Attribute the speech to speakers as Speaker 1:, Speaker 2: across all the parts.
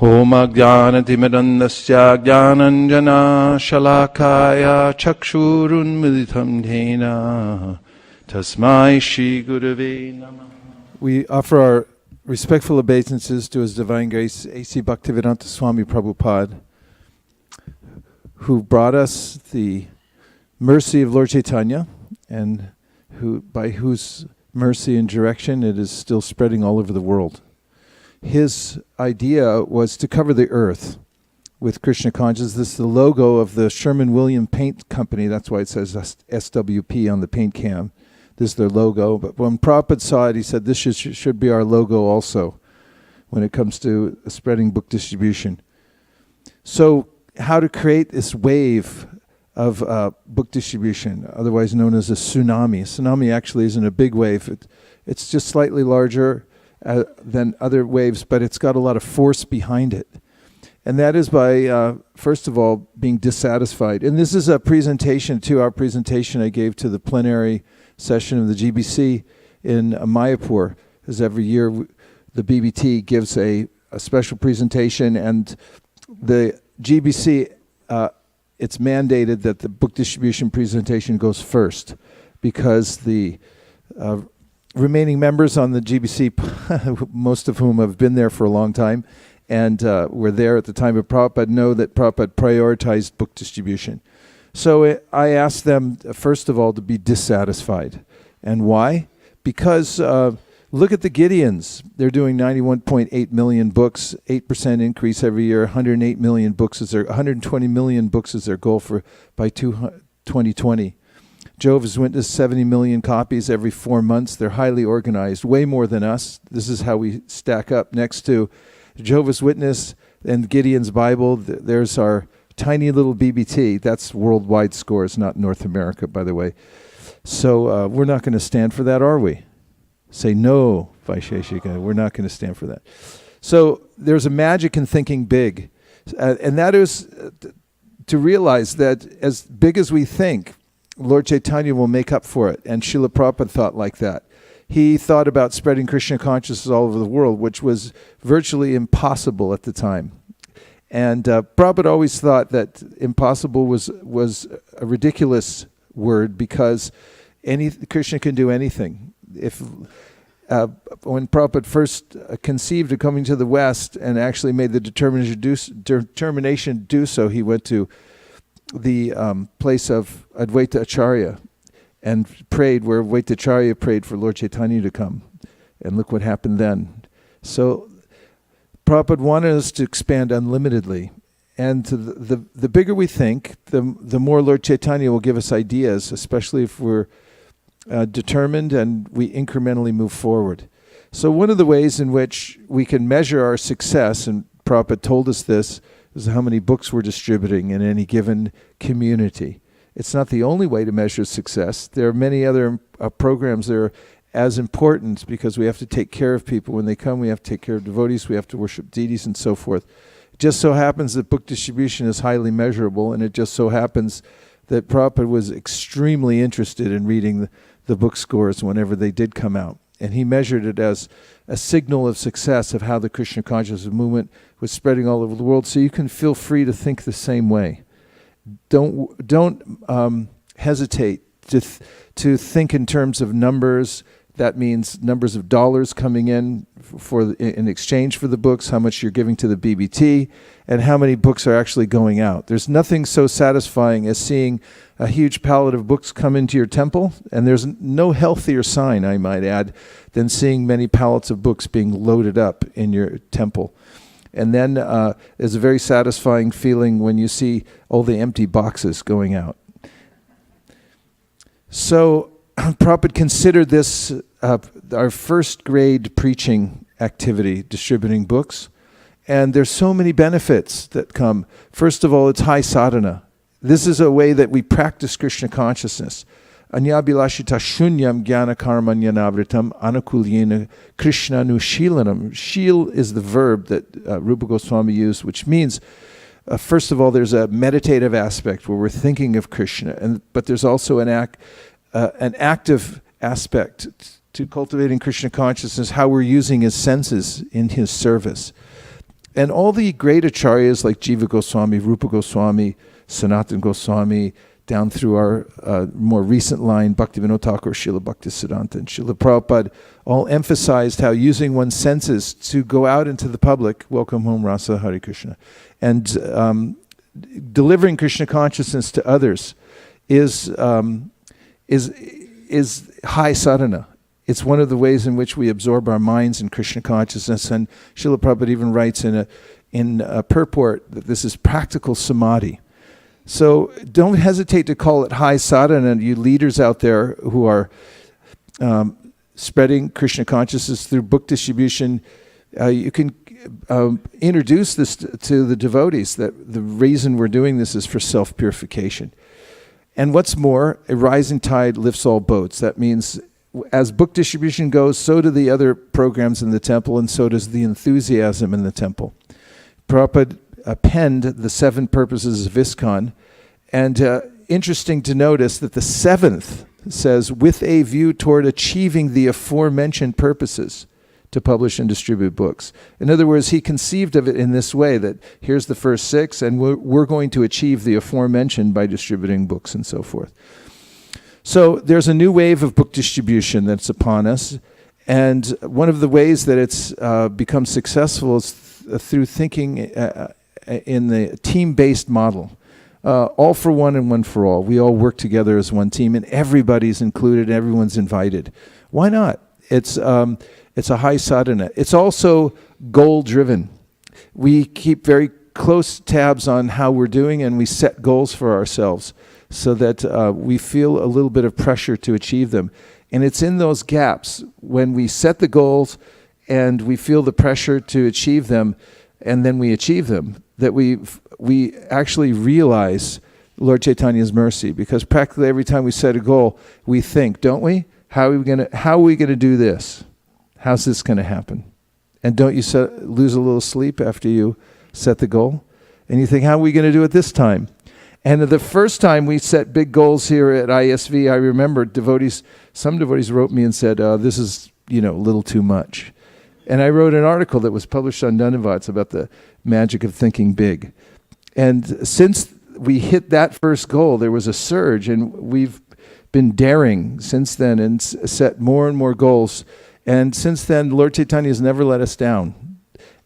Speaker 1: Om Ajnanatimidandasya Jnananjana Shalakaya Chakshurunmilitam Dhena Tasmai Shri Gurave Namah. We offer our respectful obeisances to His Divine Grace A.C. Bhaktivedanta Swami Prabhupada, who brought us the mercy of Lord Chaitanya, and by whose mercy and direction it is still spreading all over the world. His idea was to cover the earth with Krishna consciousness. This is the logo of the Sherman-Williams Paint Company. That's why it says SWP on the paint can. This is their logo. But when Prabhupada saw it, he said, this should be our logo also when it comes to spreading book distribution. So how to create this wave of book distribution, otherwise known as a tsunami. A tsunami actually isn't a big wave. It's just slightly larger than other waves, but it's got a lot of force behind it. And that is by, first of all, being dissatisfied. And this is a presentation, 2-hour presentation I gave to the plenary session of the GBC in Mayapur. Because every year the BBT gives a special presentation, and the GBC, it's mandated that the book distribution presentation goes first, because the remaining members on the GBC, most of whom have been there for a long time, and were there at the time of Prabhupada, know that Prabhupada prioritized book distribution. So I asked them, first of all, to be dissatisfied. And why? Because look at the Gideons. They're doing 91.8 million books, 8% increase every year, 108 million books is their, 120 million books is their goal by 2020. Jehovah's Witness, 70 million copies every 4 months. They're highly organized, way more than us. This is how we stack up next to Jehovah's Witness and Gideon's Bible. There's our tiny little BBT. That's worldwide scores, not North America, by the way. So we're not going to stand for that, are we? Say no, Vaisesika. We're not going to stand for that. So there's a magic in thinking big. And that is to realize that as big as we think, Lord Chaitanya will make up for it. And Srila Prabhupada thought like that. He thought about spreading Krishna consciousness all over the world, which was virtually impossible at the time. And Prabhupada always thought that impossible was a ridiculous word, because Krishna can do anything. When Prabhupada first conceived of coming to the West and actually made the determination to do so, he went to the place of Advaita Acharya and prayed where Advaita Acharya prayed for Lord Chaitanya to come. And look what happened then. So Prabhupada wanted us to expand unlimitedly. And the bigger we think, the more Lord Chaitanya will give us ideas, especially if we're determined and we incrementally move forward. So one of the ways in which we can measure our success, and Prabhupada told us this, is how many books we're distributing in any given community. It's not the only way to measure success. There are many other programs that are as important, because we have to take care of people when they come. We have to take care of devotees. We have to worship deities and so forth. It just so happens that book distribution is highly measurable, and it just so happens that Prabhupada was extremely interested in reading the book scores whenever they did come out. And he measured it as a signal of success of how the Krishna consciousness movement was spreading all over the world. So you can feel free to think the same way. Don't hesitate to think in terms of numbers. That means numbers of dollars coming in in exchange for the books, how much you're giving to the BBT, and how many books are actually going out. There's nothing so satisfying as seeing a huge pallet of books come into your temple, and there's no healthier sign, I might add, than seeing many pallets of books being loaded up in your temple. And then there's a very satisfying feeling when you see all the empty boxes going out. So Prabhupada considered this our first grade preaching activity, distributing books. And there's so many benefits that come. First of all, it's high sadhana. This is a way that we practice Krishna consciousness. Anyabhilashita shunyam jnana karmanyanavritam anukulyena Krishna nushilanam. Shil is the verb that Rupa Goswami used, which means, first of all, there's a meditative aspect where we're thinking of Krishna, but there's also an active aspect to cultivating Krishna consciousness, how we're using his senses in his service. And all the great acharyas like Jiva Goswami, Rupa Goswami, Sanatana Goswami, down through our more recent line, Bhaktivinoda Thakur, Srila Bhaktisiddhanta, and Srila Prabhupada, all emphasized how using one's senses to go out into the public, welcome home Rasa, Hare Krishna, and delivering Krishna consciousness to others is high sadhana. It's one of the ways in which we absorb our minds in Krishna consciousness, and Srila Prabhupada even writes in a purport that this is practical samadhi. So don't hesitate to call it high sadhana, and you leaders out there who are spreading Krishna consciousness through book distribution, you can introduce this to the devotees, that the reason we're doing this is for self-purification. And what's more, a rising tide lifts all boats. That means as book distribution goes, so do the other programs in the temple, and so does the enthusiasm in the temple. Prabhupada penned the 7 purposes of ISKCON, and interesting to notice that the 7th says, with a view toward achieving the aforementioned purposes, to publish and distribute books. In other words, he conceived of it in this way, that here's the first 6, and we're going to achieve the aforementioned by distributing books and so forth. So there's a new wave of book distribution that's upon us, and one of the ways that it's become successful is through thinking in the team-based model. All for one and one for all. We all work together as one team, and everybody's included, everyone's invited. Why not? It's a high sadhana. It's also goal-driven. We keep very close tabs on how we're doing, and we set goals for ourselves so that we feel a little bit of pressure to achieve them. And it's in those gaps when we set the goals and we feel the pressure to achieve them, and then we achieve them, that we actually realize Lord Chaitanya's mercy. Because practically every time we set a goal, we think, don't we? How are we gonna do this? How's this going to happen? And don't you lose a little sleep after you set the goal? And you think, how are we going to do it this time? And the first time we set big goals here at ISV, I remember some devotees wrote me and said, this is, a little too much. And I wrote an article that was published on Dhanavats about the magic of thinking big. And since we hit that first goal, there was a surge, and we've been daring since then and set more and more goals. And since then, Lord Chaitanya has never let us down.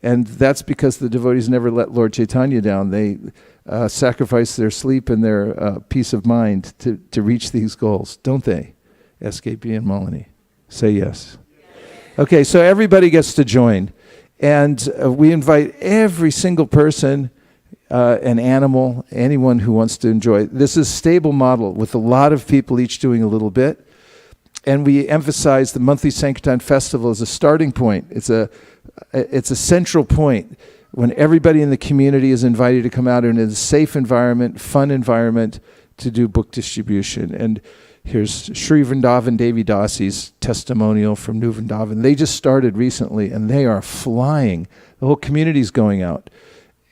Speaker 1: And that's because the devotees never let Lord Chaitanya down. They sacrifice their sleep and their peace of mind to reach these goals, don't they? SKP and Malini. Say yes. Okay, so everybody gets to join. And we invite every single person, an animal, anyone who wants to enjoy. This is a stable model with a lot of people each doing a little bit. And we emphasize the monthly Sankirtan festival as a starting point. It's a central point when everybody in the community is invited to come out in a safe environment, fun environment to do book distribution. And here's Sri Vrindavan Devi Dasi's testimonial from New Vrindavan. They just started recently, and they are flying. The whole community's going out.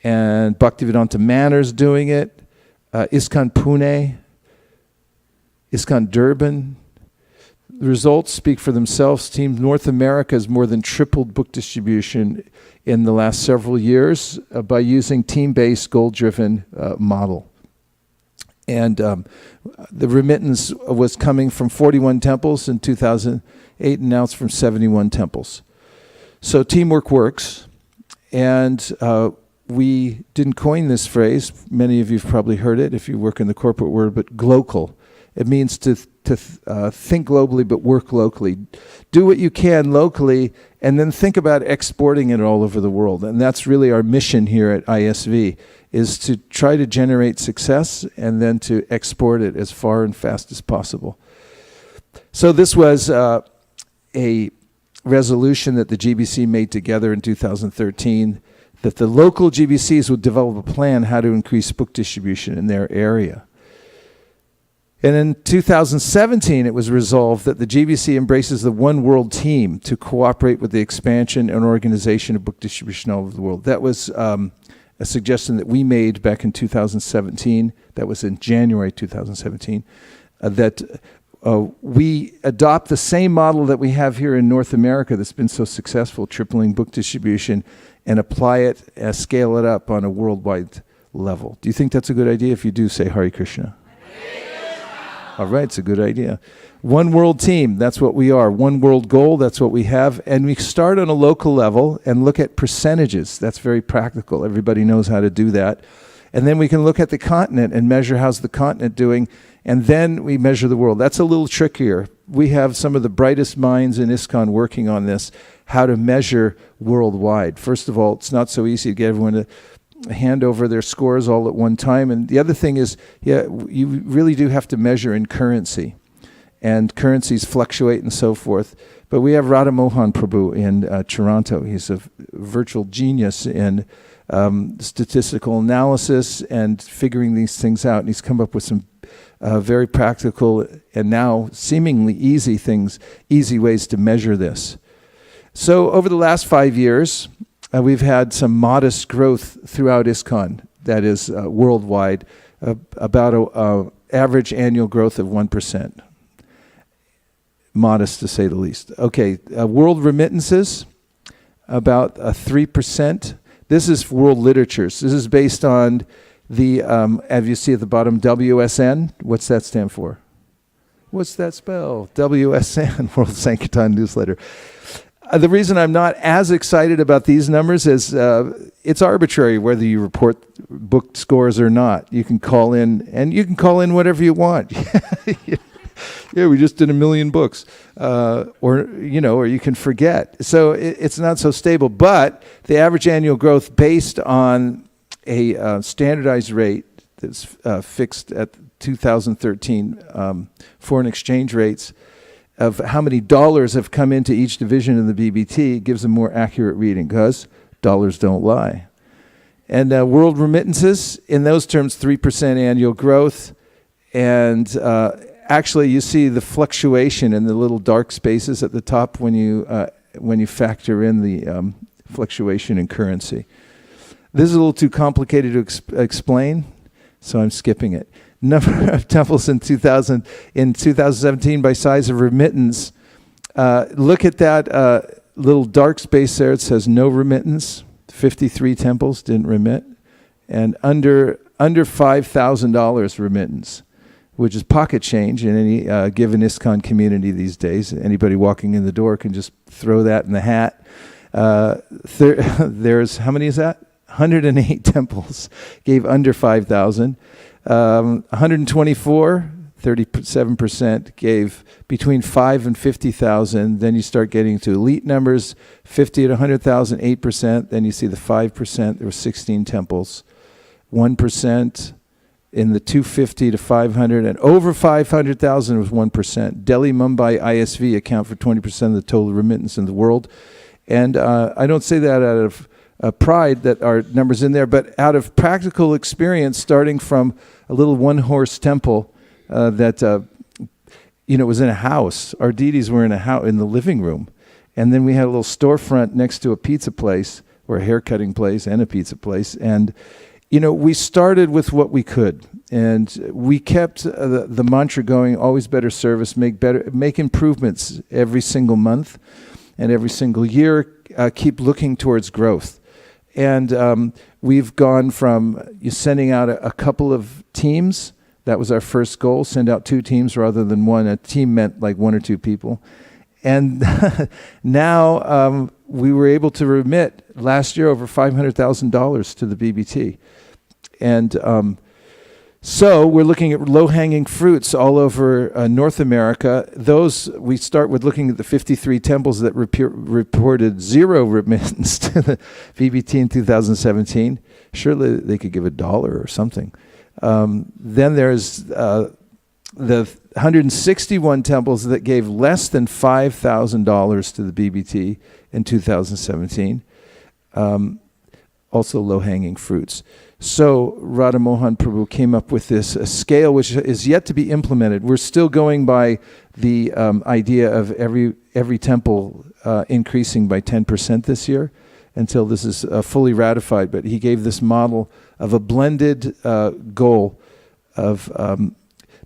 Speaker 1: And Bhaktivedanta Manor's doing it. ISKCON Pune, ISKCON Durban. The results speak for themselves. Team North America has more than tripled book distribution in the last several years by using team-based, goal-driven model. And the remittance was coming from 41 temples in 2008, and now it's from 71 temples. So teamwork works. And we didn't coin this phrase. Many of you have probably heard it if you work in the corporate world, but glocal. It means to think globally but work locally. Do what you can locally and then think about exporting it all over the world. And that's really our mission here at ISV, is to try to generate success and then to export it as far and fast as possible. So this was a resolution that the GBC made together in 2013, that the local GBCs would develop a plan how to increase book distribution in their area. And in 2017, it was resolved that the GBC embraces the One World team to cooperate with the expansion and organization of book distribution all over the world. That was a suggestion that we made back in 2017. That was in January 2017. That we adopt the same model that we have here in North America that's been so successful, tripling book distribution, and apply it, scale it up on a worldwide level. Do you think that's a good idea? If you do, say Hare Krishna. All right, it's a good idea. One world team, that's what we are. One world goal, that's what we have. And we start on a local level and look at percentages. That's very practical. Everybody knows how to do that. And then we can look at the continent and measure how's the continent doing. And then we measure the world. That's a little trickier. We have some of the brightest minds in ISKCON working on this, how to measure worldwide. First of all, it's not so easy to get everyone to hand over their scores all at one time. And the other thing is, you really do have to measure in currency. And currencies fluctuate and so forth. But we have Radha Mohan Prabhu in Toronto. He's a virtual genius in statistical analysis and figuring these things out. And he's come up with some very practical and now seemingly easy ways to measure this. So over the last 5 years, we've had some modest growth throughout ISKCON, that is worldwide, about an average annual growth of 1%. Modest to say the least. Okay, world remittances, about 3%. This is world literatures. This is based on the, as you see at the bottom, WSN. What's that stand for? What's that spell? WSN, World Sankirtan Newsletter. The reason I'm not as excited about these numbers is it's arbitrary whether you report book scores or not. You can call in, and you can call in whatever you want. Yeah, we just did 1 million books, or you can forget. So it's not so stable. But the average annual growth based on a standardized rate that's fixed at 2013 foreign exchange rates of how many dollars have come into each division of the BBT gives a more accurate reading because dollars don't lie. And world remittances, in those terms, 3% annual growth. And actually, you see the fluctuation in the little dark spaces at the top when you factor in the fluctuation in currency. This is a little too complicated to explain, so I'm skipping it. Number of temples in 2017 by size of remittance. Look at that little dark space there. It says no remittance. 53 temples didn't remit, and under $5,000 remittance, which is pocket change in any given ISKCON community these days. Anybody walking in the door can just throw that in the hat. There's, how many is that? 108 temples gave under 5,000. 124, 37% gave between 5 and 50,000. Then you start getting to elite numbers, 50 to 100,000, 8%. Then you see the 5%, there were 16 temples. 1% in the 250 to 500, and over 500,000 was 1%. Delhi, Mumbai, ISV account for 20% of the total remittance in the world. And I don't say that out of pride that our numbers in there, but out of practical experience, starting from a little one-horse temple that was in a house. Our deities were in a house in the living room, and then we had a little storefront next to a pizza place or a haircutting place and a pizza place, and we started with what we could, and we kept the mantra going: always better service, make improvements every single month, and every single year. Keep looking towards growth. And we've gone from sending out a couple of teams. That was our first goal, send out 2 teams rather than 1. A team meant like 1 or 2 people. And now we were able to remit last year over $500,000 to the BBT. And so we're looking at low-hanging fruits all over North America. Those, we start with looking at the 53 temples that reported 0 remittance to the BBT in 2017. Surely they could give $1 or something. Then there's the 161 temples that gave less than $5,000 to the BBT in 2017. Also low-hanging fruits. So Radha Mohan Prabhu came up with this scale which is yet to be implemented. We're still going by the idea of every temple increasing by 10% this year until this is fully ratified. But he gave this model of a blended goal of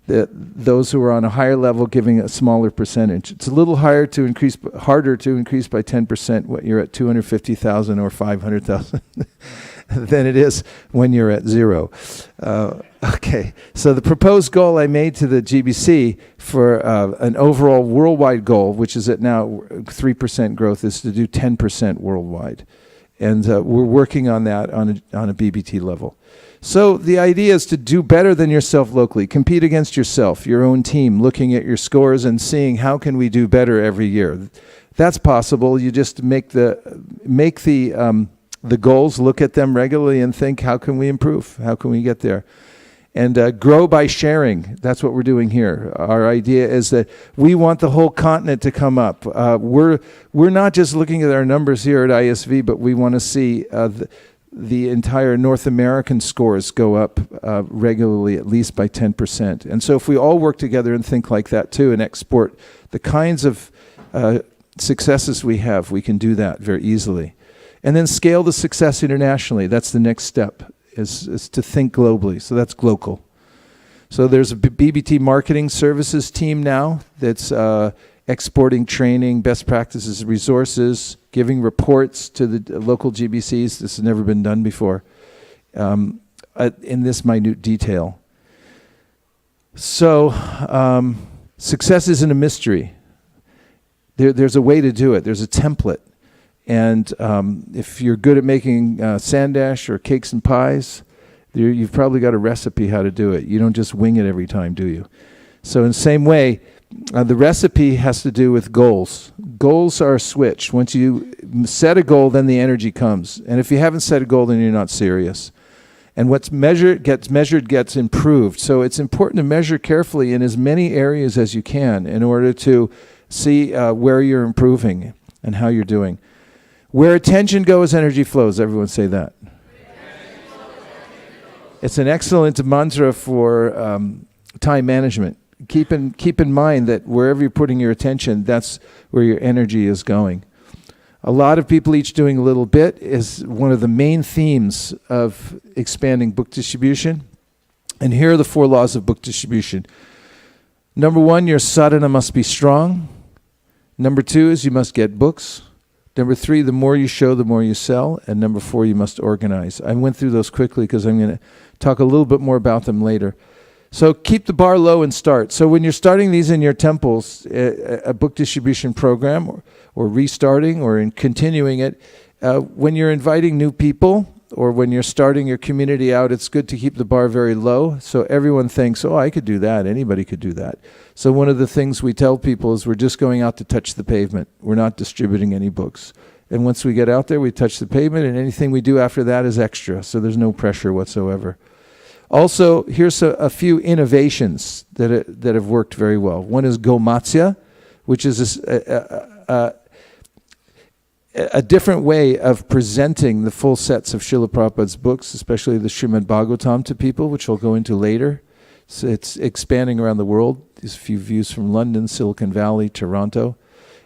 Speaker 2: those who are on a higher level giving a smaller percentage. It's a little harder to increase by 10% when you're at 250,000 or 500,000 than it is when you're at zero. Okay, so the proposed goal I made to the GBC for an overall worldwide goal, which is at now 3% growth, is to do 10% worldwide. And we're working on that on a BBT level. So the idea is to do better than yourself locally. Compete against yourself, your own team, looking at your scores and seeing how can we do better every year. That's possible. You just make the goals, look at them regularly and think, how can we improve? How can we get there? And grow by sharing. That's what we're doing here. Our idea is that we want the whole continent to come up. We're not just looking at our numbers here at ISV, but we want to see the entire North American scores go up regularly, at least by 10%. And so if we all work together and think like that too and export the kinds of successes we have, we can do that very easily. And then scale the success internationally. That's the next step, is to think globally. So that's global. So there's a BBT marketing services team now that's exporting training, best practices, resources, giving reports to the local GBCs. This has never been done before in this minute detail. So success isn't a mystery. There's a way to do it. There's a template. And if you're good at making sandash or cakes and pies, you've probably got a recipe how to do it. You don't just wing it every time, do you? So in the same way, the recipe has to do with goals. Goals are a switch. Once you set a goal, then the energy comes. And if you haven't set a goal, then you're not serious. And what's measured gets improved. So it's important to measure carefully in as many areas as you can in order to see where you're improving and how you're doing. Where attention goes, energy flows. Everyone say that. It's an excellent mantra for time management. Keep in mind that wherever you're putting your attention, that's where your energy is going. A lot of people each doing a little bit is one of the main themes of expanding book distribution. And here are the 4 laws of book distribution. Number 1, your sadhana must be strong. Number 2 is you must get books. Number 3, the more you show, the more you sell. And number 4, you must organize. I went through those quickly because I'm going to talk a little bit more about them later. So keep the bar low and start. So when you're starting these in your temples, a book distribution program, or restarting, or in continuing it, when you're inviting new people, or when you're starting your community out, it's good to keep the bar very low so everyone thinks, oh, I could do that. Anybody could do that. So one of the things we tell people is we're just going out to touch the pavement. We're not distributing any books. And once we get out there, we touch the pavement, and anything we do after that is extra. So there's no pressure whatsoever. Also, here's a few innovations that have worked very well. One is Gomatsya, which is a different way of presenting the full sets of Srila Prabhupada's books, especially the Srimad Bhagavatam, to people, which I'll go into later. So it's expanding around the world. There's a few views from London, Silicon Valley, Toronto.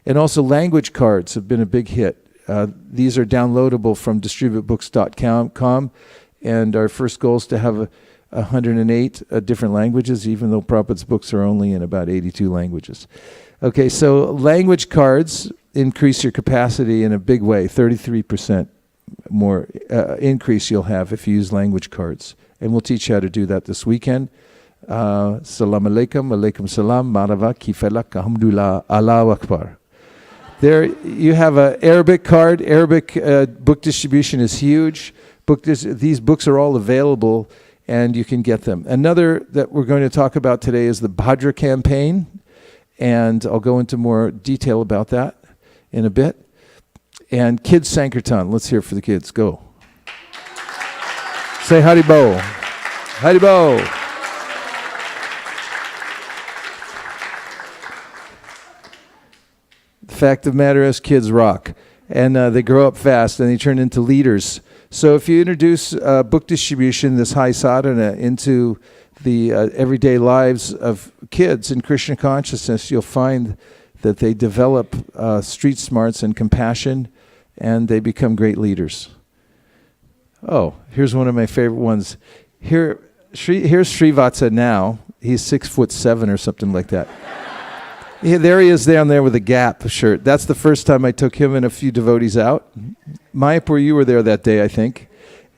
Speaker 2: And also language cards have been a big hit. These are downloadable from distributebooks.com, and our first goal is to have 108 different languages, even though Prabhupada's books are only in about 82 languages. Okay, so language cards increase your capacity in a big way, 33% more increase you'll have if you use language cards. And we'll teach you how to do that this weekend. Salam alaikum, alaikum salam, marava, kifelak, alhamdulillah, Allahu Akbar. There you have an Arabic card. Arabic book distribution is huge. These books are all available, and you can get them. Another that we're going to talk about today is the Bhadra campaign, and I'll go into more detail about that in a bit. And Kids Sankirtan. Let's hear it for the kids. Go. Say Haribo. Haribo. The fact of the matter is kids rock. And they grow up fast, and they turn into leaders. So if you introduce book distribution, this high sadhana, into the everyday lives of kids in Krishna consciousness, you'll find that they develop street smarts and compassion, and they become great leaders. Oh, here's one of my favorite ones. Here's Srivatsa now, He's 6'7" or something like that. Yeah, there he is down there with a Gap shirt. That's the first time I took him and a few devotees out. Mayapur, you were there that day, I think.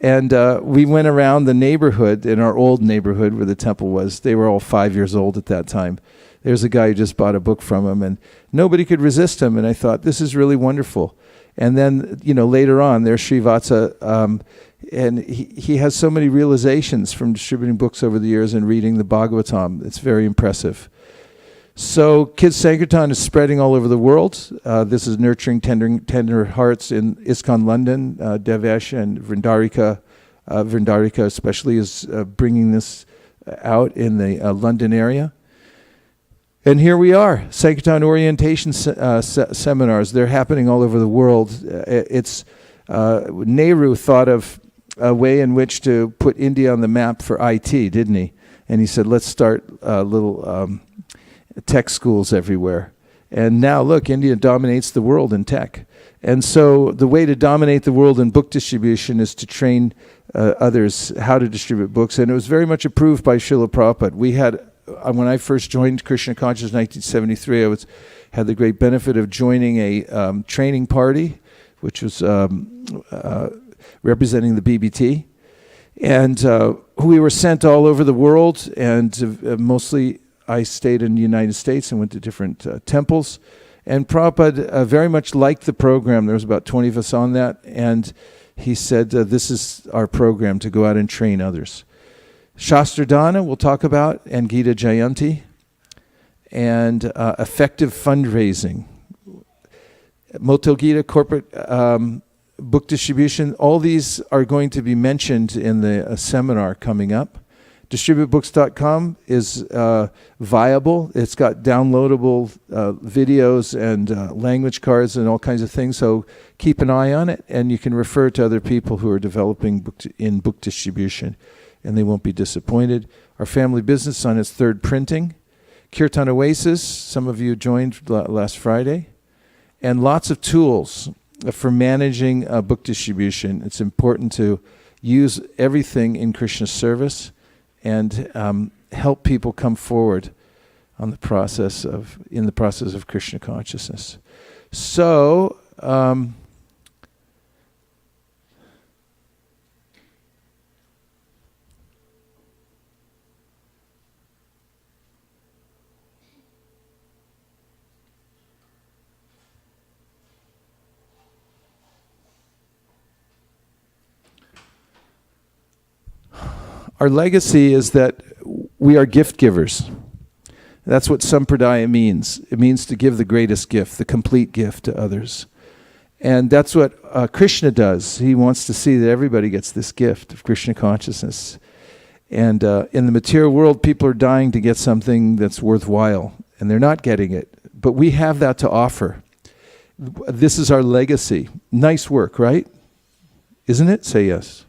Speaker 2: And we went around the neighborhood, in our old neighborhood where the temple was. They were all 5 years old at that time. There's a guy who just bought a book from him, and nobody could resist him. And I thought, this is really wonderful. And then, later on, there's Srivatsa, and he has so many realizations from distributing books over the years and reading the Bhagavatam. It's very impressive. So Kids Sankirtan is spreading all over the world. This is nurturing tender hearts in ISKCON London. Devesh and Vrindarika especially is bringing this out in the London area. And here we are, Sankirtan orientation seminars. They're happening all over the world. Nehru thought of a way in which to put India on the map for IT, didn't he? And he said, let's start little tech schools everywhere. And now, look, India dominates the world in tech. And so the way to dominate the world in book distribution is to train others how to distribute books. And it was very much approved by Srila Prabhupada. We had, when I first joined Krishna Consciousness in 1973, I had the great benefit of joining a training party, which was representing the BBT. And we were sent all over the world, and mostly I stayed in the United States and went to different temples. And Prabhupada very much liked the program. There was about 20 of us on that. And he said, this is our program to go out and train others. Shastradhana we'll talk about, and Gita Jayanti. And effective fundraising. Motel Gita, corporate book distribution. All these are going to be mentioned in the seminar coming up. DistributeBooks.com is viable. It's got downloadable videos and language cards and all kinds of things, so keep an eye on it, and you can refer to other people who are developing book distribution, and they won't be disappointed. Our family business on its third printing. Kirtan Oasis, some of you joined last Friday, and lots of tools for managing book distribution. It's important to use everything in Krishna's service and help people come forward in the process of Krishna consciousness. So, our legacy is that we are gift givers. That's what Sampradaya means. It means to give the greatest gift, the complete gift to others. And that's what Krishna does. He wants to see that everybody gets this gift of Krishna consciousness. And in the material world, people are dying to get something that's worthwhile, and they're not getting it. But we have that to offer. This is our legacy. Nice work, right? Isn't it? Say yes.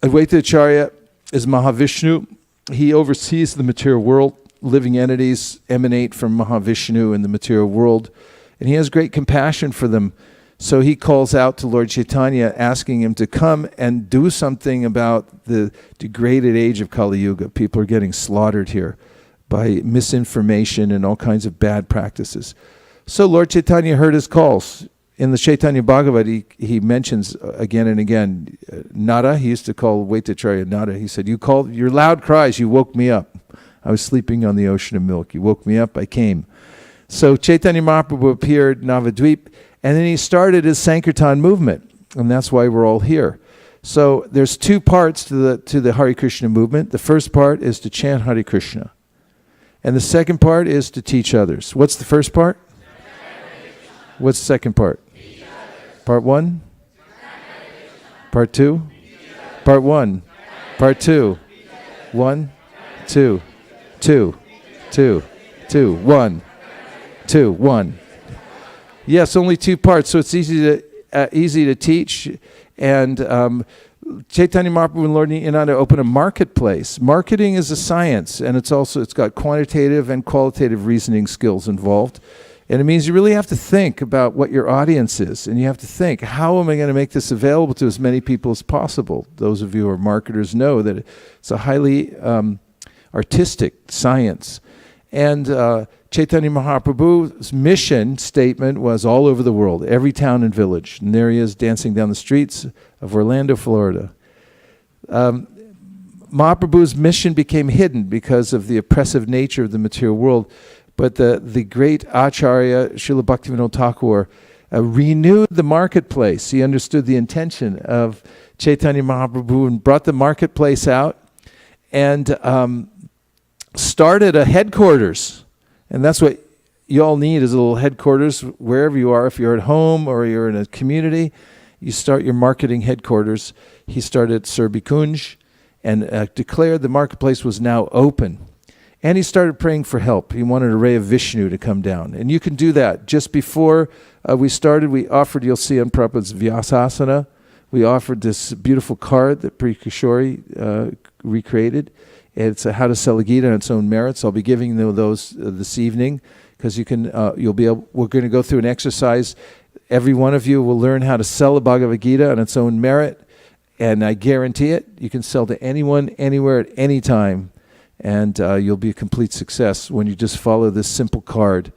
Speaker 2: Advaita Acharya is Mahavishnu. He oversees the material world. Living entities emanate from Mahavishnu in the material world. And he has great compassion for them. So he calls out to Lord Chaitanya, asking him to come and do something about the degraded age of Kali Yuga. People are getting slaughtered here by misinformation and all kinds of bad practices. So Lord Chaitanya heard his calls. In the Chaitanya Bhagavat, he mentions again and again, Nada. He used to call Vaitacharya Nada. He said, your loud cries, you woke me up. I was sleeping on the ocean of milk. You woke me up, I came. So Chaitanya Mahaprabhu appeared in Navadvip, and then he started his Sankirtan movement, and that's why we're all here. So there's two parts to the Hare Krishna movement. The first part is to chant Hare Krishna, and the second part is to teach others. What's the first part? What's the second part? Part one? Part two? Part one. Part two. 1, 2, 2, 2, 2, 1, 2, 1. Yes, only two parts, so it's easy to teach. And Chaitanya Mahaprabhu and Lord Nityananda open a marketplace. Marketing is a science, and it's got quantitative and qualitative reasoning skills involved. And it means you really have to think about what your audience is. And you have to think, how am I going to make this available to as many people as possible? Those of you who are marketers know that it's a highly artistic, science. And Chaitanya Mahaprabhu's mission statement was all over the world, every town and village. And there he is dancing down the streets of Orlando, Florida. Mahaprabhu's mission became hidden because of the oppressive nature of the material world. But the great Acharya, Srila Bhaktivinoda Thakur, renewed the marketplace. He understood the intention of Chaitanya Mahaprabhu and brought the marketplace out and started a headquarters. And that's what you all need, is a little headquarters wherever you are. If you're at home or you're in a community, you start your marketing headquarters. He started Surbi Kunj and declared the marketplace was now open. And he started praying for help. He wanted a ray of Vishnu to come down. And you can do that. Just before we started, we offered, you'll see on Prabhupada's Vyasasana, we offered this beautiful card that Pri Kishori recreated. It's how to sell a Gita on its own merits. I'll be giving you those this evening, because you can. You'll be able. We're going to go through an exercise. Every one of you will learn how to sell a Bhagavad Gita on its own merit, and I guarantee it. You can sell to anyone, anywhere, at any time, and you'll be a complete success when you just follow this simple card.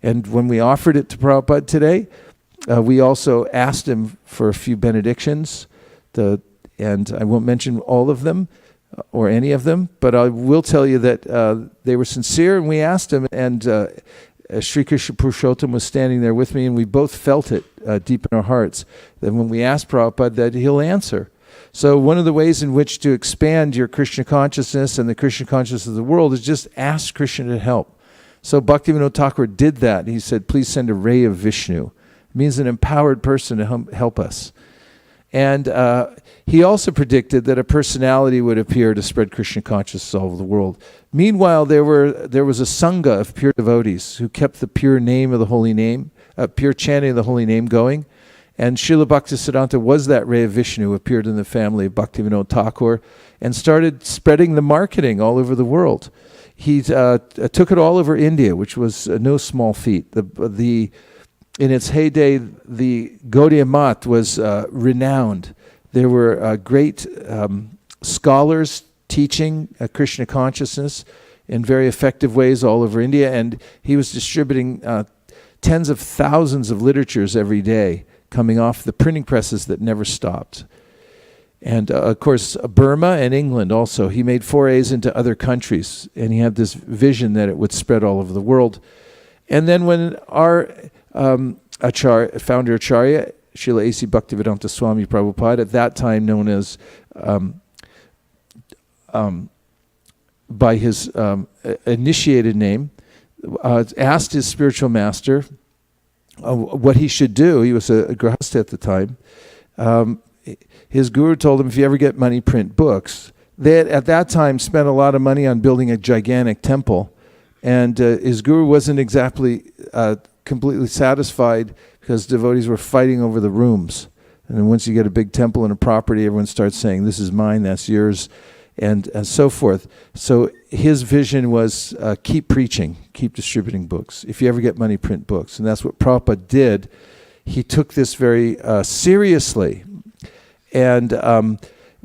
Speaker 2: And when we offered it to Prabhupada today, we also asked him for a few benedictions. And I won't mention all of them, or any of them, but I will tell you that they were sincere, and we asked him, and Sri Krishna Purushottam was standing there with me, and we both felt it deep in our hearts, that when we ask Prabhupada, that he'll answer. So one of the ways in which to expand your Krishna consciousness and the Krishna consciousness of the world is just ask Krishna to help. So Bhaktivinoda Thakur did that. He said, please send a ray of Vishnu. It means an empowered person to help us. And he also predicted that a personality would appear to spread Krishna consciousness all over the world. Meanwhile, there was a sangha of pure devotees who kept the pure name of the holy name, pure chanting of the holy name going. And Srila Bhaktisiddhanta was that ray of Vishnu, appeared in the family of Bhaktivinoda Thakur, and started spreading the marketing all over the world. He took it all over India, which was no small feat. In its heyday, the Gaudiya Math was renowned. There were great scholars teaching Krishna consciousness in very effective ways all over India, and he was distributing tens of thousands of literatures every day, coming off the printing presses that never stopped. And of course, Burma and England also. He made forays into other countries, and he had this vision that it would spread all over the world. And then when our founder Acharya, Srila A.C. Bhaktivedanta Swami Prabhupada, at that time known as, by his initiated name, asked his spiritual master what he should do. He was a grahastha at the time. His guru told him, if you ever get money, print books. They had, at that time, spent a lot of money on building a gigantic temple, and his guru wasn't exactly completely satisfied, because devotees were fighting over the rooms. And then once you get a big temple and a property, everyone starts saying, this is mine, that's yours, and so forth. So his vision was keep preaching, keep distributing books. If you ever get money, print books. And that's what Prabhupada did. He took this very seriously. And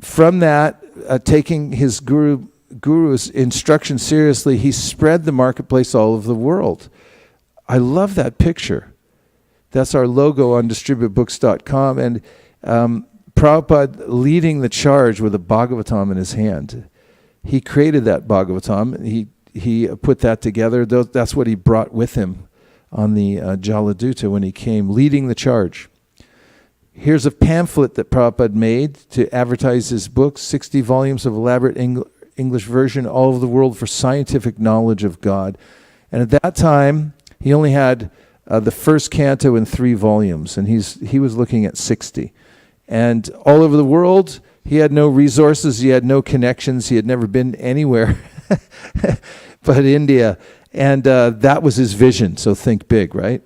Speaker 2: from that, taking his guru's instruction seriously, he spread the marketplace all over the world. I love that picture. That's our logo on distributebooks.com. And Prabhupada leading the charge with a Bhagavatam in his hand. He created that Bhagavatam. He put that together. That's what he brought with him on the Jaladuta when he came, leading the charge. Here's a pamphlet that Prabhupada made to advertise his books, 60 volumes of elaborate English version all over the world for scientific knowledge of God. And at that time, he only had the first canto in 3 volumes, and he was looking at 60. And all over the world, he had no resources, he had no connections, he had never been anywhere but India. And that was his vision, so think big, right?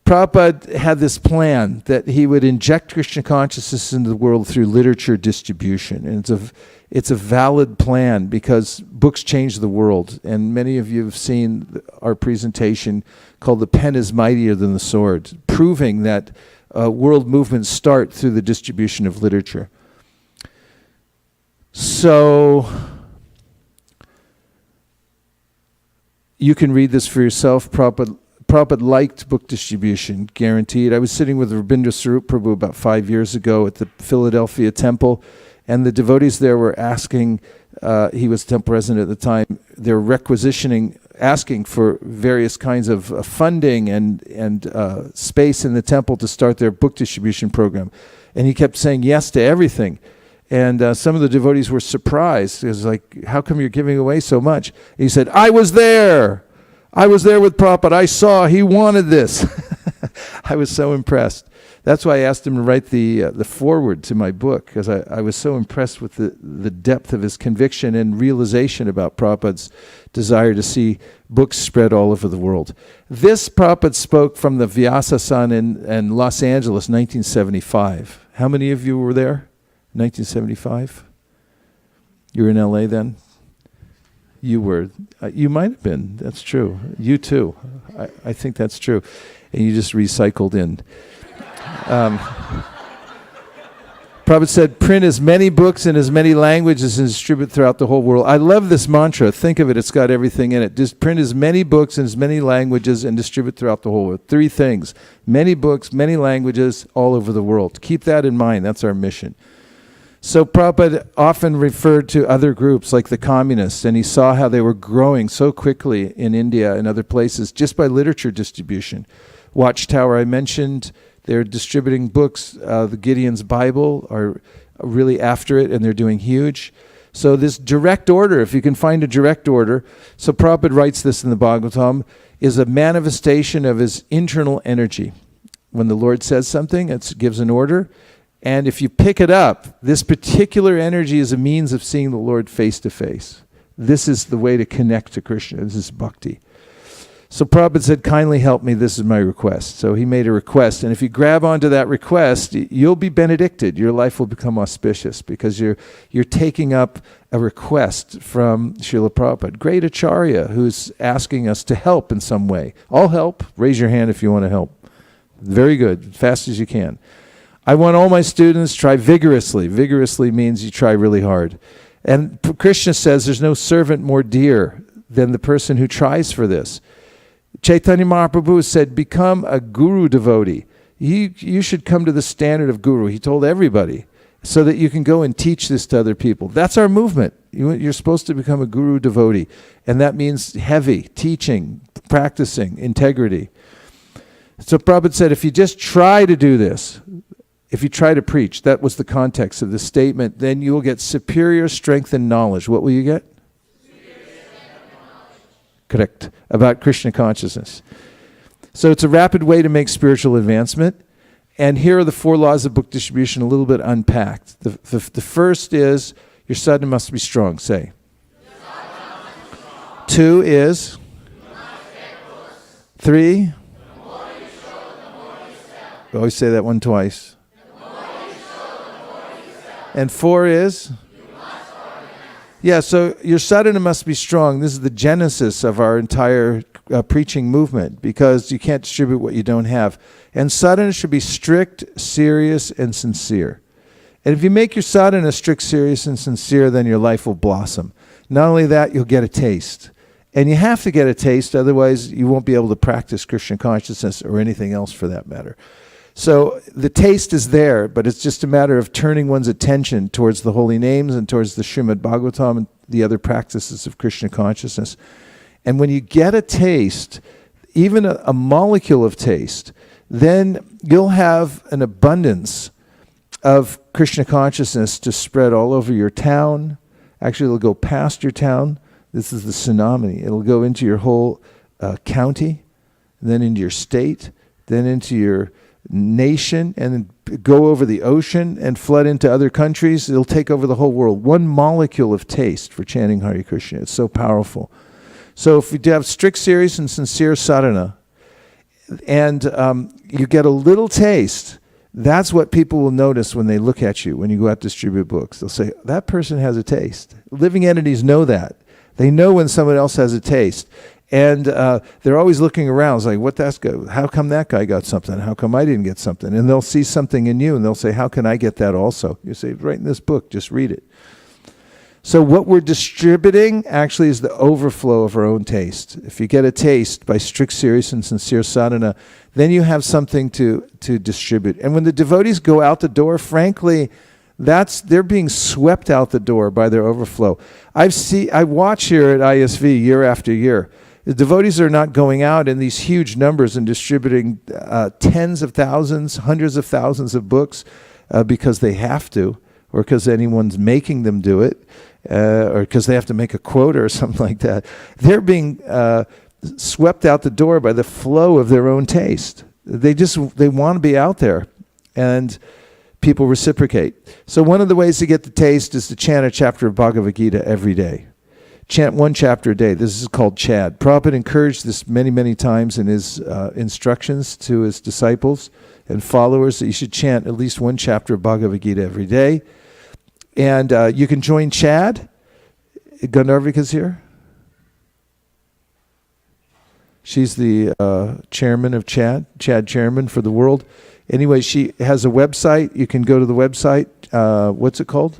Speaker 2: Prabhupada had this plan that he would inject Krishna consciousness into the world through literature distribution. And it's a valid plan, because books change the world. And many of you have seen our presentation called The Pen is Mightier Than the Sword, proving that world movements start through the distribution of literature. So You can read this for yourself. Prabhupada liked book distribution, guaranteed. I was sitting with Rabindra Sarup Prabhu about 5 years ago at the Philadelphia temple, and the devotees there were asking, he was temple president at the time, they were requisitioning, asking for various kinds of funding and space in the temple to start their book distribution program. And he kept saying yes to everything. And some of the devotees were surprised. It was like, how come you're giving away so much? And he said, I was there. I was there with Prabhupada. I saw he wanted this. I was so impressed. That's why I asked him to write the foreword to my book, because I was so impressed with the depth of his conviction and realization about Prabhupada's desire to see books spread all over the world. This Prabhupada spoke from the Vyasasan in Los Angeles, 1975. How many of you were there? 1975? You were in LA then? You were. You might have been. That's true. You too. I think that's true. And you just recycled in. Prabhupada said, print as many books in as many languages and distribute throughout the whole world. I love this mantra. Think of it. It's got everything in it. Just print as many books in as many languages and distribute throughout the whole world. 3 things. Many books, many languages, all over the world. Keep that in mind. That's our mission. So Prabhupada often referred to other groups like the communists, and he saw how they were growing so quickly in India and other places just by literature distribution. Watchtower, I mentioned, they're distributing books. The Gideon's Bible are really after it, and they're doing huge. So this direct order, if you can find a direct order, so Prabhupada writes this in the Bhagavatam, is a manifestation of his internal energy. When the Lord says something, it gives an order. And if you pick it up, this particular energy is a means of seeing the Lord face to face. This is the way to connect to Krishna. This is bhakti. So Prabhupada said, kindly help me, this is my request. So he made a request, and if you grab onto that request, you'll be benedicted. Your life will become auspicious because you're taking up a request from Srila Prabhupada. Great Acharya who's asking us to help in some way. I'll help. Raise your hand if you want to help. Very good, fast as you can. I want all my students try vigorously. Vigorously means you try really hard. And Krishna says there's no servant more dear than the person who tries for this. Chaitanya Mahaprabhu said, become a guru devotee. You should come to the standard of guru. He told everybody, so that you can go and teach this to other people. That's our movement. You're supposed to become a guru devotee. And that means heavy, teaching, practicing, integrity. So Prabhupada said, if you just try to do this, if you try to preach, that was the context of the statement, then you will get superior strength and knowledge. What will you get? Correct. About Krishna consciousness. So it's a rapid way to make spiritual advancement. And here are the 4 laws of book distribution a little bit unpacked. The first is, your sadhana must be strong. Say. 2 is. 3. We always say that one twice. And 4 is? Yeah, so your sadhana must be strong. This is the genesis of our entire preaching movement, because you can't distribute what you don't have. And sadhana should be strict, serious, and sincere. And if you make your sadhana strict, serious, and sincere, then your life will blossom. Not only that, you'll get a taste. And you have to get a taste, otherwise you won't be able to practice Krishna consciousness or anything else for that matter. So the taste is there, but it's just a matter of turning one's attention towards the holy names and towards the Srimad Bhagavatam and the other practices of Krishna consciousness. And when you get a taste, even a molecule of taste, then you'll have an abundance of Krishna consciousness to spread all over your town. Actually, it'll go past your town. This is the tsunami. It'll go into your whole county, then into your state, then into your nation, and go over the ocean and flood into other countries. It'll take over the whole world. One molecule of taste for chanting Hare Krishna. It's so powerful. So if you have strict, serious, and sincere sadhana, and you get a little taste, that's what people will notice when they look at you, when you go out to distribute books. They'll say, that person has a taste. Living entities know that. They know when someone else has a taste. And they're always looking around. It's like, what that's go? How come that guy got something? How come I didn't get something? And they'll see something in you, and they'll say, how can I get that also? You say, right in this book, just read it. So what we're distributing actually is the overflow of our own taste. If you get a taste by strict, serious, and sincere sadhana, then you have something to distribute. And when the devotees go out the door, frankly, they're being swept out the door by their overflow. I watch here at ISV year after year. The devotees are not going out in these huge numbers and distributing tens of thousands, hundreds of thousands of books because they have to, or because anyone's making them do it, or because they have to make a quota or something like that. They're being swept out the door by the flow of their own taste. They want to be out there, and people reciprocate. So one of the ways to get the taste is to chant a chapter of Bhagavad Gita every day. Chant one chapter a day. This is called Chad. Prabhupada encouraged this many, many times in his instructions to his disciples and followers that you should chant at least one chapter of Bhagavad Gita every day. And you can join Chad. Gandharvika's here. She's the chairman of Chad chairman for the world. Anyway, she has a website. You can go to the website. What's it called?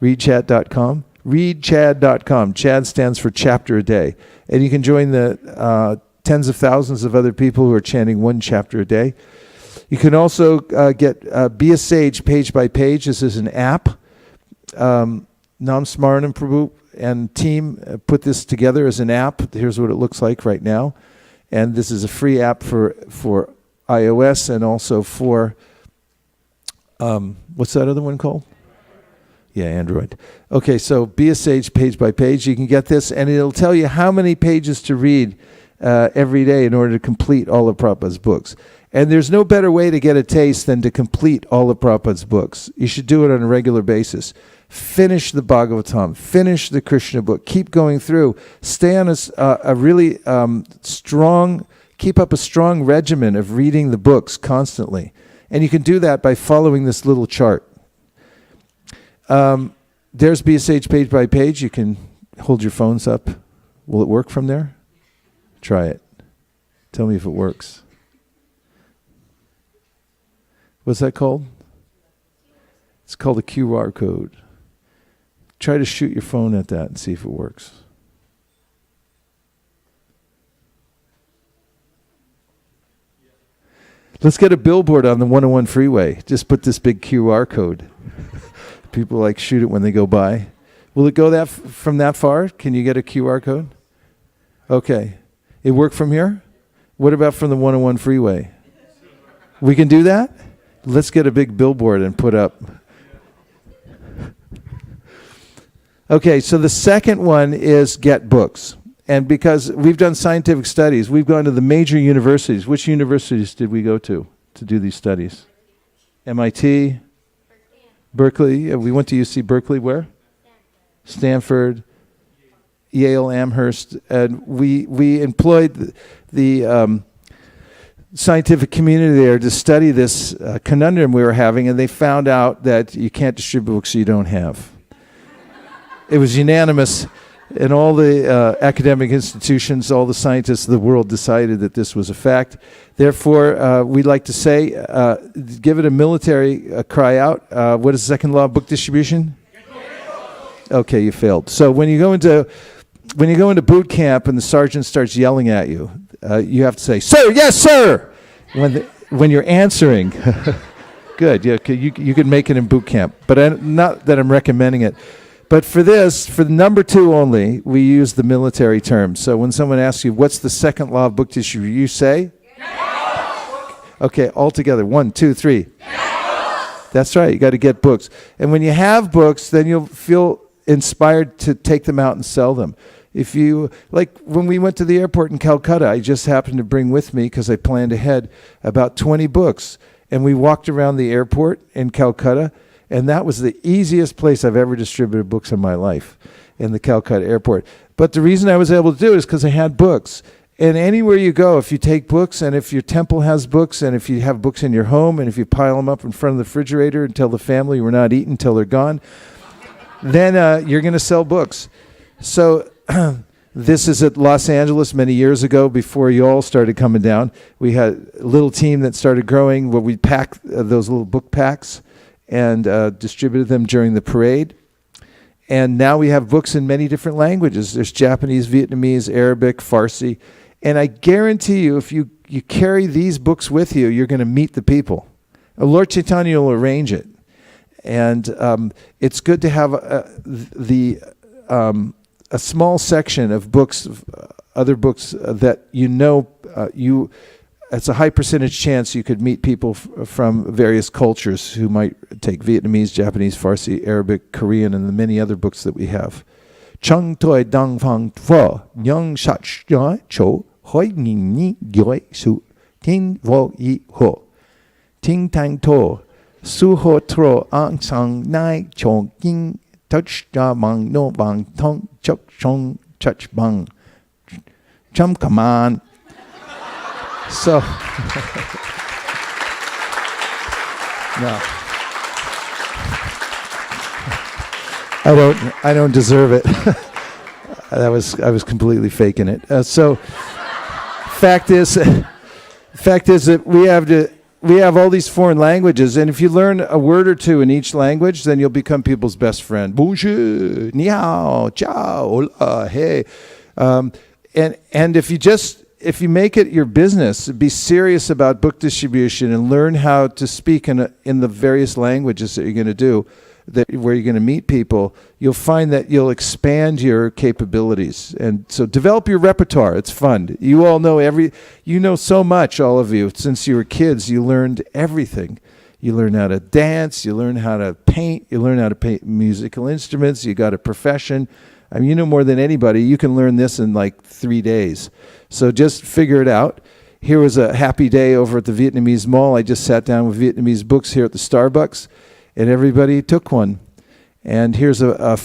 Speaker 2: Readchad.com. Readchad.com. Chad stands for chapter a day. And you can join the tens of thousands of other people who are chanting one chapter a day. You can also get Be a Sage page by page. This is an app. Nam Smaranam Prabhu and team put this together as an app. Here's what it looks like right now. And this is a free app for iOS and also for, what's that other one called? Yeah, Android. Okay, so Be a Sage page by page. You can get this, and it'll tell you how many pages to read every day in order to complete all of Prabhupada's books. And there's no better way to get a taste than to complete all of Prabhupada's books. You should do it on a regular basis. Finish the Bhagavatam. Finish the Krishna book. Keep going through. Stay on a really strong, keep up a strong regimen of reading the books constantly. And you can do that by following this little chart. There's Be a Sage page by page. You can hold your phones up. Will it work from there? Try it. Tell me if it works. What's that called? It's called a QR code. Try to shoot your phone at that and see if it works. Let's get a billboard on the 101 freeway. Just put this big QR code. People like shoot it when they go by. Will it go from that far? Can you get a QR code? Okay. It work from here? What about from the 101 freeway? We can do that? Let's get a big billboard and put up. Okay, so the second one is get books. And because we've done scientific studies, we've gone to the major universities. Which universities did we go to do these studies? MIT? Berkeley. Yeah, we went to UC Berkeley. Where? Stanford. Yale, Amherst. And we employed the scientific community there to study this conundrum we were having, and they found out that you can't distribute books you don't have. It was unanimous, and all the academic institutions, all the scientists of the world decided that this was a fact. Therefore, we'd like to say, give it a military cry out. What is the second law of book distribution? Okay, you failed. So when you go into boot camp and the sergeant starts yelling at you, you have to say, "Sir, yes, sir," when you're answering. Good, yeah, you could make it in boot camp, but not that I'm recommending it. But for the number 2 only, we use the military term. So when someone asks you, what's the second law of book distribution, you say? Yes. Okay, all together. 1, 2, 3. Yes. That's right, you got to get books. And when you have books, then you'll feel inspired to take them out and sell them. If you, like when we went to the airport in Calcutta, I just happened to bring with me, because I planned ahead, about 20 books. And we walked around the airport in Calcutta, and that was the easiest place I've ever distributed books in my life, in the Calcutta airport. But the reason I was able to do it is because I had books. And anywhere you go, if you take books, and if your temple has books, and if you have books in your home, and if you pile them up in front of the refrigerator and tell the family we're not eating until they're gone, then you're going to sell books. So this is at Los Angeles many years ago, before you all started coming down. We had a little team that started growing where we packed those little book packs and distributed them during the parade. And now we have books in many different languages. There's Japanese, Vietnamese, Arabic, Farsi. And I guarantee you, if you carry these books with you, you're going to meet the people. Lord Chaitanya will arrange it. And it's good to have a small section of books, other books that it's a high percentage chance you could meet people from various cultures who might take Vietnamese, Japanese, Farsi, Arabic, Korean, and the many other books that we have. Chung toi dang fang tvo, nyang shach cho, hoi ni gyoi su, tin vo yi ho, ting tang to, su ho tro ang sang nai chong king, touch da mang no bang tong chok chong chach bang, chum come on. So, no, I don't deserve it. I was completely faking it. Fact is that we have all these foreign languages, and if you learn a word or two in each language, then you'll become people's best friend. Bonjour, ni hao, ciao, hola, hey, and if you make it your business, be serious about book distribution and learn how to speak in the various languages that you're going to do, where you're going to meet people, you'll find that you'll expand your capabilities. And so develop your repertoire. It's fun. You all know you know so much, all of you. Since you were kids, you learned everything. You learn how to dance, you learn how to paint, you learn how to paint musical instruments, you got a profession. I mean, you know more than anybody. You can learn this in like 3 days. So just figure it out. Here was a happy day over at the Vietnamese Mall. I just sat down with Vietnamese books here at the Starbucks, and everybody took one. And here's a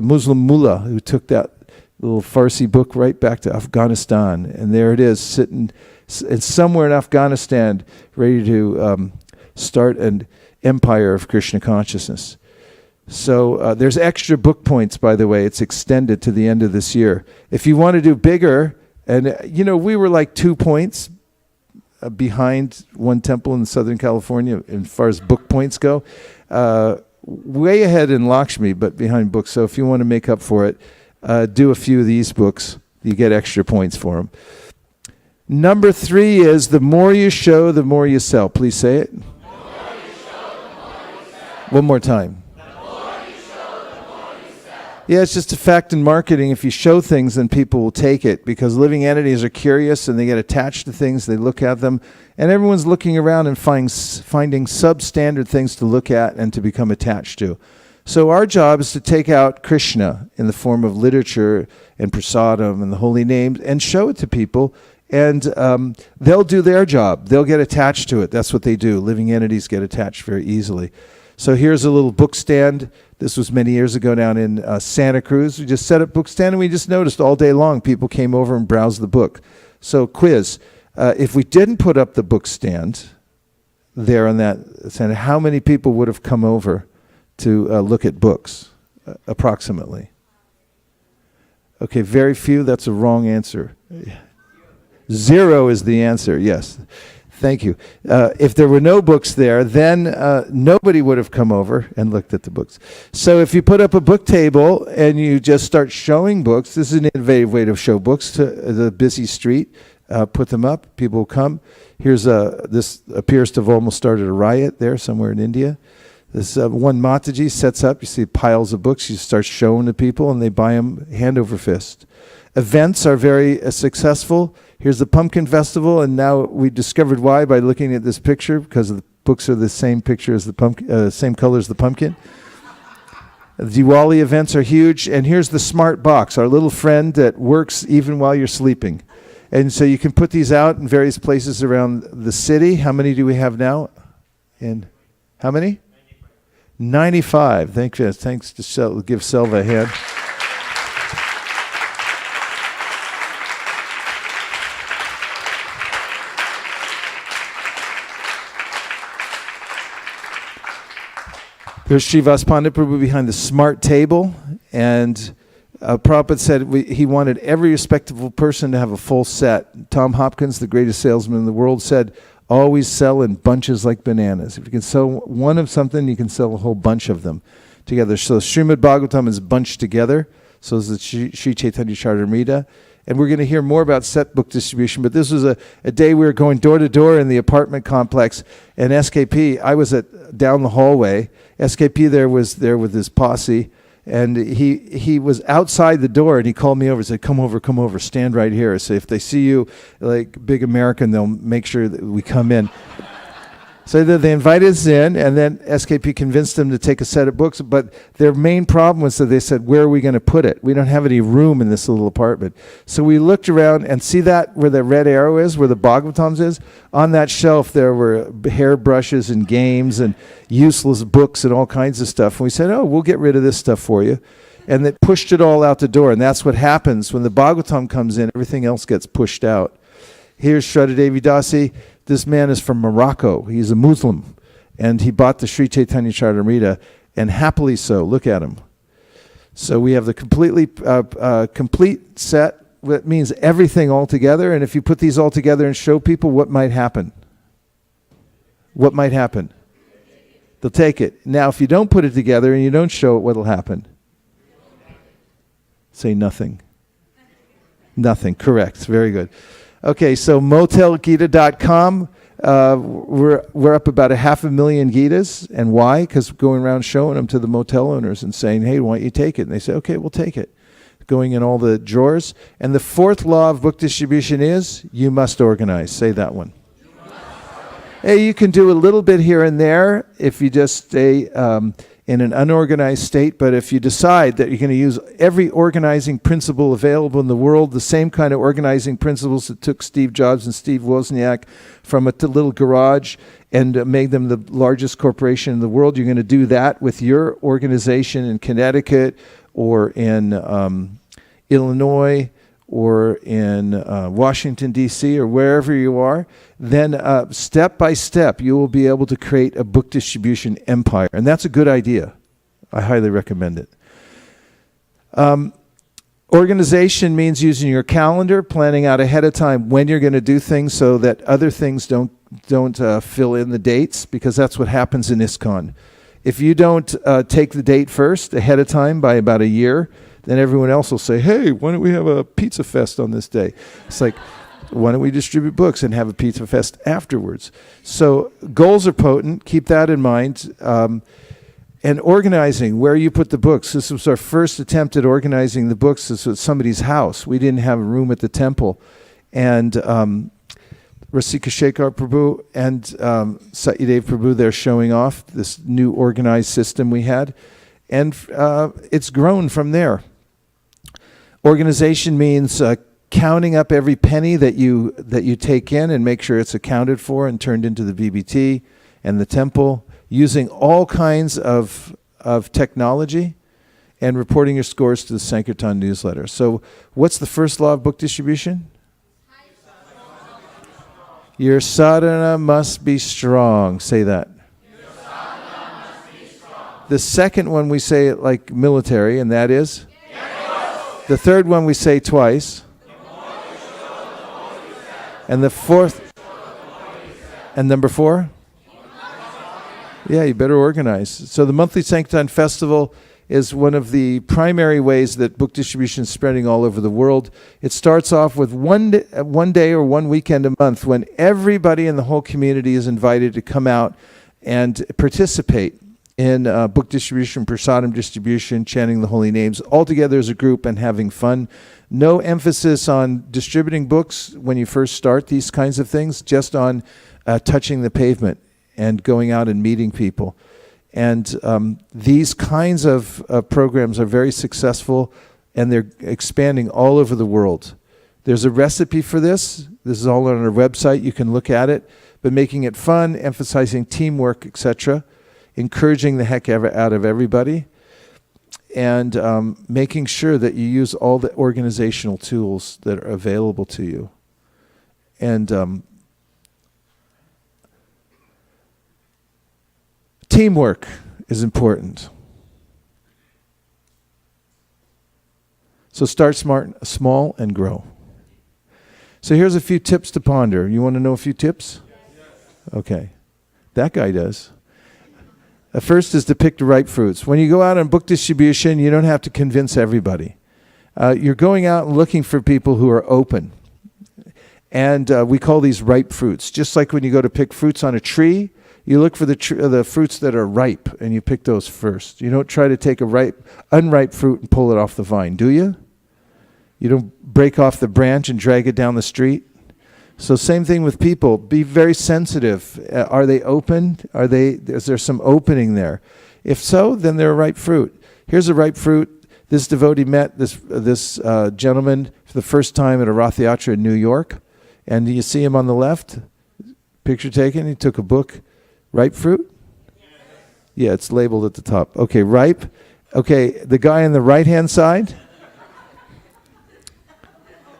Speaker 2: Muslim mullah who took that little Farsi book right back to Afghanistan. And there it is, sitting somewhere in Afghanistan, ready to start an empire of Krishna consciousness. So there's extra book points, by the way. It's extended to the end of this year. If you want to do bigger, and we were like 2 points behind one temple in Southern California as far as book points go. Way ahead in Lakshmi, but behind books. So if you want to make up for it, do a few of these books. You get extra points for them. Number 3 is the more you show, the more you sell. Please say it. One more time. Yeah, it's just a fact in marketing. If you show things, then people will take it, because living entities are curious and they get attached to things. They look at them, and everyone's looking around and finding substandard things to look at and to become attached to. So our job is to take out Krishna in the form of literature and prasadam and the holy names and show it to people, and they'll do their job. They'll get attached to it. That's what they do. Living entities get attached very easily. So here's a little book stand. This was many years ago down in Santa Cruz. We just set up book stand, and we just noticed all day long people came over and browsed the book. So quiz, if we didn't put up the book stand there on that stand, how many people would have come over to look at books, approximately? Okay, very few. That's a wrong answer. 0 is the answer, yes. Thank you. If there were no books there, then nobody would have come over and looked at the books. So if you put up a book table and you just start showing books, this is an innovative way to show books to the busy street. Put them up, people will come. This appears to have almost started a riot there somewhere in India. This one Mataji sets up, you see piles of books, you start showing to people and they buy them hand over fist. Events are very successful. Here's the Pumpkin Festival, and now we discovered why by looking at this picture, because the books are the same picture as the pumpkin, same color as the pumpkin. The Diwali events are huge, and here's the smart box, our little friend that works even while you're sleeping. And so you can put these out in various places around the city. How many do we have now? And how many? 95. Thanks to give Selva a hand. There's Srivas Pandit Prabhu behind the smart table, and Prabhupada said he wanted every respectable person to have a full set. Tom Hopkins, the greatest salesman in the world, said, always sell in bunches like bananas. If you can sell one of something, you can sell a whole bunch of them. together. So Srimad Bhagavatam is bunched together. So is the Sri Chaitanya Charitamrita. And we're going to hear more about set book distribution. But this was a day we were going door to door in the apartment complex. And SKP, I was down the hallway. SKP was there with his posse. And he was outside the door, and he called me over and said, come over, stand right here. So if they see you like big American, they'll make sure that we come in. So they invited us in, and then SKP convinced them to take a set of books. But their main problem was that they said, where are we going to put it? We don't have any room in this little apartment. So we looked around, and see that where the red arrow is, where the Bhagavatams is? On that shelf, there were hairbrushes and games and useless books and all kinds of stuff. And we said, we'll get rid of this stuff for you. And they pushed it all out the door. And that's what happens. When the Bhagavatam comes in, everything else gets pushed out. Here's Shraddha Devi Dasi. This man is from Morocco. He's a Muslim. And he bought the Sri Chaitanya Charitamrita, and happily so. Look at him. So we have the complete set. That means everything all together. And if you put these all together and show people, what might happen? What might happen? They'll take it. Now, if you don't put it together and you don't show it, what will happen? Say nothing. Nothing. Correct. Very good. Okay, so motelgita.com, we're up about 500,000 Gitas. And why? Because going around showing them to the motel owners and saying, hey, why don't you take it? And they say, okay, we'll take it. Going in all the drawers. And the fourth law of book distribution is you must organize. Say that one. Hey, you can do a little bit here and there if you just stay in an unorganized state, but if you decide that you're going to use every organizing principle available in the world, the same kind of organizing principles that took Steve Jobs and Steve Wozniak from a little garage and made them the largest corporation in the world, you're going to do that with your organization in Connecticut or in Illinois or in Washington, D.C., or wherever you are, then step by step, you will be able to create a book distribution empire. And that's a good idea. I highly recommend it. Organization means using your calendar, planning out ahead of time when you're going to do things so that other things don't fill in the dates, because that's what happens in ISKCON. If you don't take the date first ahead of time by about a year, then everyone else will say, hey, why don't we have a pizza fest on this day? It's like, why don't we distribute books and have a pizza fest afterwards? So goals are potent. Keep that in mind. And organizing, where you put the books. This was our first attempt at organizing the books. This was somebody's house. We didn't have a room at the temple. And Rasika Shekhar Prabhu and Satyadev Prabhu, they're showing off this new organized system we had. And it's grown from there. Organization means counting up every penny that you take in and make sure it's accounted for and turned into the BBT and the temple, using all kinds of technology, and reporting your scores to the Sankirtan newsletter. So what's the first law of book distribution? Your sadhana must be strong. Say that. The second one we say it like military, and that is? The third one we say twice. And the fourth, and number 4? Yeah, you better organize. So the monthly Sankirtan Festival is one of the primary ways that book distribution is spreading all over the world. It starts off with one day or one weekend a month when everybody in the whole community is invited to come out and participate in book distribution, prasadam distribution, chanting the holy names, all together as a group and having fun. No emphasis on distributing books when you first start these kinds of things, just on touching the pavement and going out and meeting people. And these kinds of programs are very successful, and they're expanding all over the world. There's a recipe for this. This is all on our website. You can look at it. But making it fun, emphasizing teamwork, etc., encouraging the heck out of everybody, and making sure that you use all the organizational tools that are available to you. And teamwork is important. So start small and grow. So here's a few tips to ponder. You want to know a few tips? Okay. That guy does. First is to pick the right fruits. When you go out on book distribution, you don't have to convince everybody. You're going out and looking for people who are open. And we call these ripe fruits. Just like when you go to pick fruits on a tree, you look for the fruits that are ripe, and you pick those first. You don't try to take a unripe fruit and pull it off the vine, do you? You don't break off the branch and drag it down the street. So same thing with people. Be very sensitive. Are they open? Is there some opening there? If so, then they're a ripe fruit. Here's a ripe fruit. This devotee met this gentleman for the first time at a Rath Yatra in New York. And you see him on the left? Picture taken. He took a book. Ripe fruit? Yeah, it's labeled at the top. Okay, ripe. Okay, the guy on the right-hand side?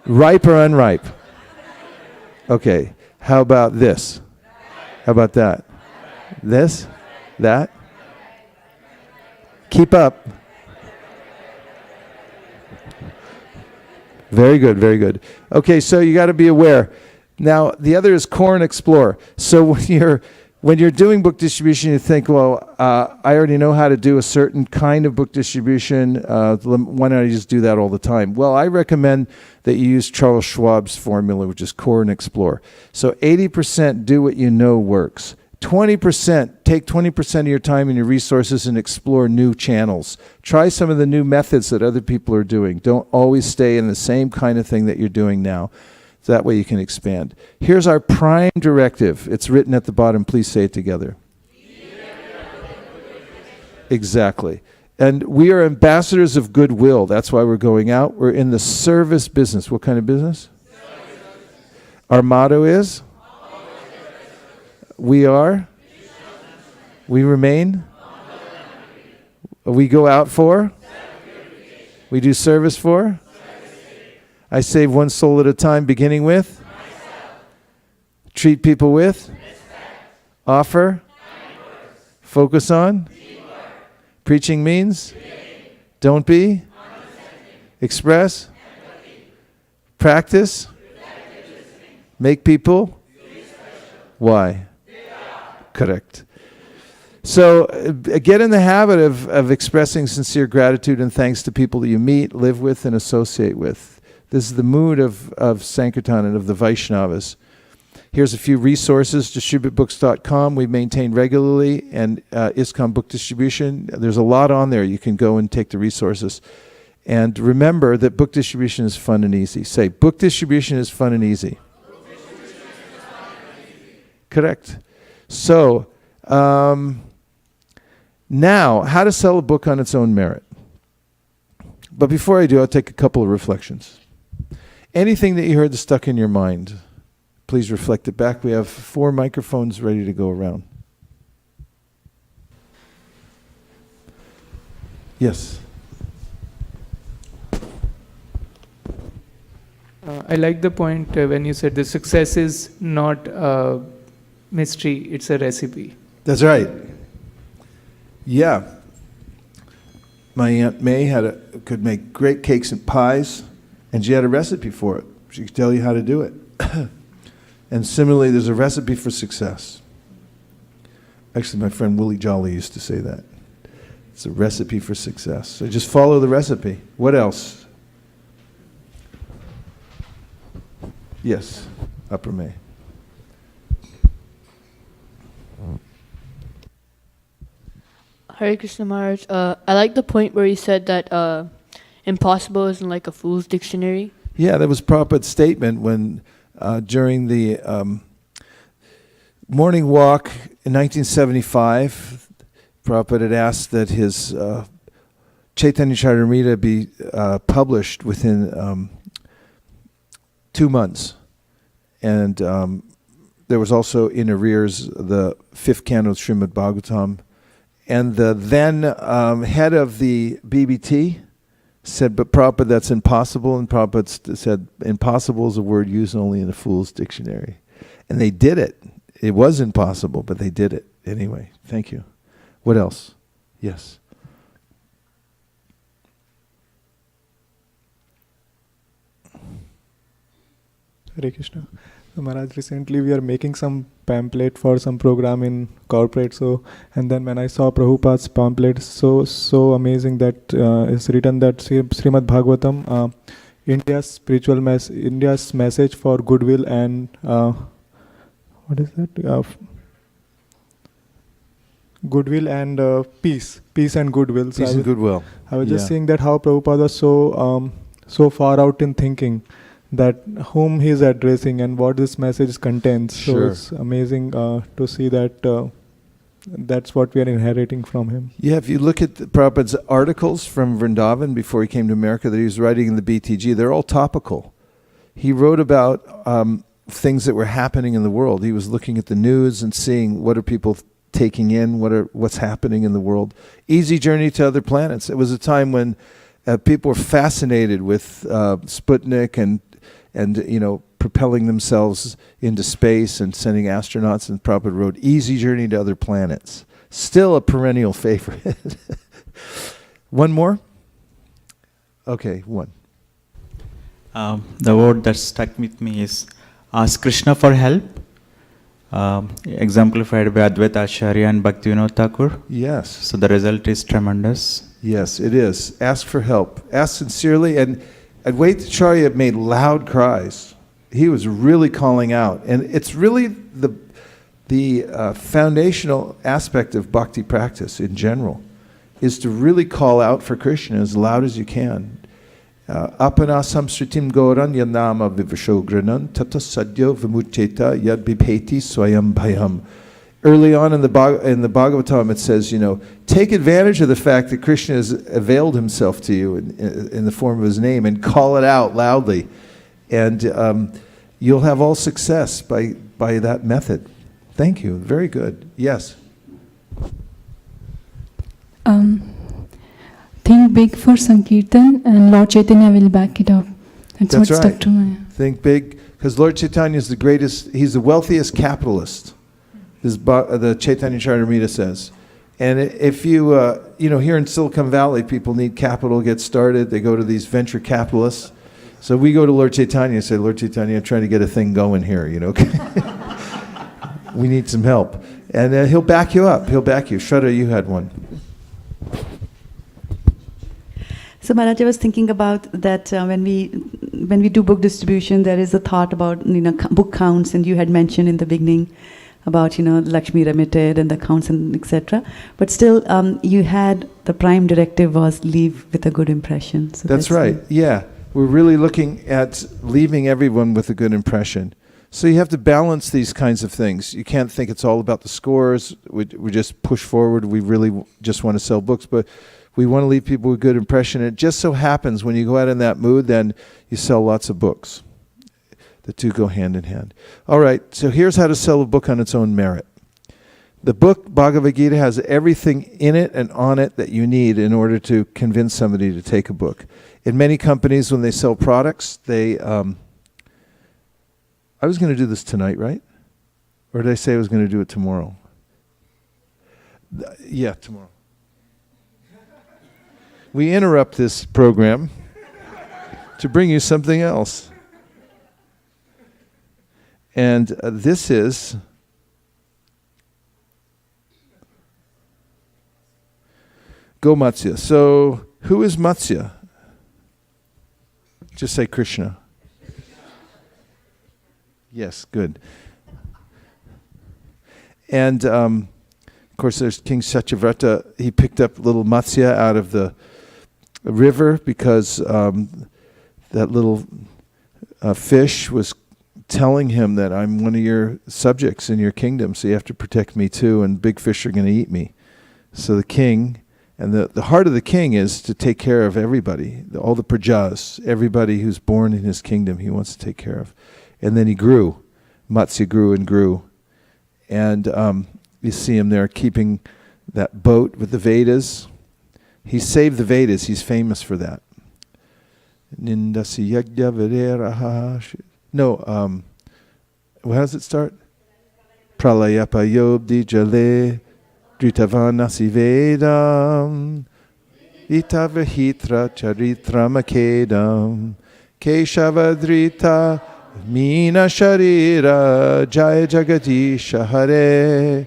Speaker 2: Ripe or unripe? Okay, how about this? How about that? This? That? Keep up. Very good, very good. Okay, so you got to be aware. Now, the other is core and explore. So when you're doing book distribution, you think, well, I already know how to do a certain kind of book distribution. Why don't I just do that all the time? Well, I recommend that you use Charles Schwab's formula, which is core and explore. So 80% do what you know works. 20%, take 20% of your time and your resources and explore new channels. Try some of the new methods that other people are doing. Don't always stay in the same kind of thing that you're doing now. So that way you can expand. Here's our prime directive. It's written at the bottom. Please say it together. Exactly. And we are ambassadors of goodwill. That's why we're going out. We're in the service business. What kind of business? Service. Our motto is? We are? We remain? We go out for? We do service for? I save one soul at a time, beginning with? Myself. Treat people with? Respect. Offer? Focus on? Teamwork. Preaching means? Creating. Don't be? Express? Empathy. Practice? Make people? Why? Correct. So get in the habit of expressing sincere gratitude and thanks to people that you meet, live with, and associate with. This is the mood of Sankirtan and of the Vaishnavas. Here's a few resources, distributebooks.com we maintain regularly, and ISKCON Book Distribution. There's a lot on there. You can go and take the resources. And remember that book distribution is fun and easy. Say, book distribution is fun and easy. Correct. So, now, how to sell a book on its own merit. But before I do, I'll take a couple of reflections. Anything that you heard that's stuck in your mind, please reflect it back. We have 4 microphones ready to go around. Yes.
Speaker 3: I like the point when you said the success is not a mystery, it's a recipe.
Speaker 2: That's right. Yeah. My Aunt May could make great cakes and pies, and she had a recipe for it. She could tell you how to do it. And similarly, there's a recipe for success. Actually, my friend Willie Jolly used to say that. It's a recipe for success. So just follow the recipe. What else? Yes, Upper May.
Speaker 4: Hare Krishna Maharaj. I like the point where you said that impossible isn't like a fool's dictionary.
Speaker 2: Yeah, that was Prabhupada's statement when during the morning walk in 1975, Prabhupada had asked that his Chaitanya Charitamrita be published within 2 months. And there was also in arrears the 5th canto of Srimad Bhagavatam. And the then head of the BBT said, but Prabhupada, that's impossible. And Prabhupada said, impossible is a word used only in a fool's dictionary. And they did it. It was impossible, but they did it. Anyway, thank you. What else? Yes.
Speaker 3: Hare Krishna.
Speaker 5: So Maharaj, recently we are making some pamphlet for some program in corporate. So, and then when I saw Prabhupada's pamphlet, so amazing that it's written that Srimad Bhagavatam, India's message for goodwill and what is that? Goodwill and peace and goodwill.
Speaker 2: Peace and goodwill.
Speaker 5: I was just saying that how Prabhupada was so far out in thinking that whom he is addressing and what this message contains.
Speaker 2: Sure.
Speaker 5: So it's amazing to see that that's what we are inheriting from him.
Speaker 2: Yeah, if you look at Prabhupada's articles from Vrindavan before he came to America that he was writing in the BTG, they're all topical. He wrote about things that were happening in the world. He was looking at the news and seeing what are people taking in, what's happening in the world. Easy Journey to Other Planets. It was a time when people were fascinated with Sputnik and propelling themselves into space and sending astronauts, and Prabhupada wrote Easy Journey to Other Planets. Still a perennial favorite. One more? Okay, one.
Speaker 6: The word that stuck with me is ask Krishna for help. Exemplified by Advaita Acharya and Bhaktivinoda Thakur.
Speaker 2: Yes.
Speaker 6: So the result is tremendous.
Speaker 2: Yes, it is. Ask for help. Ask sincerely. And Advaita Acharya made loud cries. He was really calling out. And it's really the foundational aspect of bhakti practice in general, is to really call out for Krishna as loud as you can. Apana samsritim gauranya nama vivashogranan tata sadyo vimucheta yad bipeti swayam bhayam. Early on in the Bhagavatam it says, take advantage of the fact that Krishna has availed himself to you in the form of his name and call it out loudly. And you'll have all success by that method. Thank you. Very good. Yes?
Speaker 7: Think big for Sankirtan, and Lord Chaitanya will back it up. That's what
Speaker 2: right.
Speaker 7: stuck to my...
Speaker 2: Think big, because Lord Chaitanya is the greatest, he's the wealthiest capitalist, the Chaitanya Charitamrita says. And if you, here in Silicon Valley, people need capital to get started. They go to these venture capitalists. So we go to Lord Chaitanya and say, Lord Chaitanya, I'm trying to get a thing going here, We need some help. And he'll back you up. He'll back you. Shraddha, you had one.
Speaker 8: So Maharaj, I was thinking about that when we do book distribution, there is a thought about book counts, and you had mentioned in the beginning about Lakshmi remitted and the counts and etc. But still, you had the prime directive was leave with a good impression. So
Speaker 2: that's right. Yeah, we're really looking at leaving everyone with a good impression. So you have to balance these kinds of things. You can't think it's all about the scores. We just push forward. We really just want to sell books, but we want to leave people with a good impression. It just so happens when you go out in that mood, then you sell lots of books. The two go hand in hand. All right, so here's how to sell a book on its own merit. The book, Bhagavad Gita, has everything in it and on it that you need in order to convince somebody to take a book. In many companies, when they sell products, they... I was going to do this tonight, right? Or did I say I was going to do it tomorrow? Yeah, tomorrow. We interrupt this program to bring you something else. And this is Go Matsya. So, who is Matsya? Just say Krishna. Yes, good. And of course, there's King Satyavrata. He picked up little Matsya out of the river because that little fish was telling him that I'm one of your subjects in your kingdom, so you have to protect me too, and big fish are going to eat me. So the king, and the heart of the king is to take care of everybody, all the prajas, everybody who's born in his kingdom he wants to take care of. And then he grew. Matsya grew and grew. And you see him there keeping that boat with the Vedas. He saved the Vedas. He's famous for that. Nindasi yagya vederaha. No, how does it start? Pralayapa yobdi jale dritavanasi vedam itavahitra charitra makedam keshavadrita Meena Sharira, Jaya Jagadisha Hare,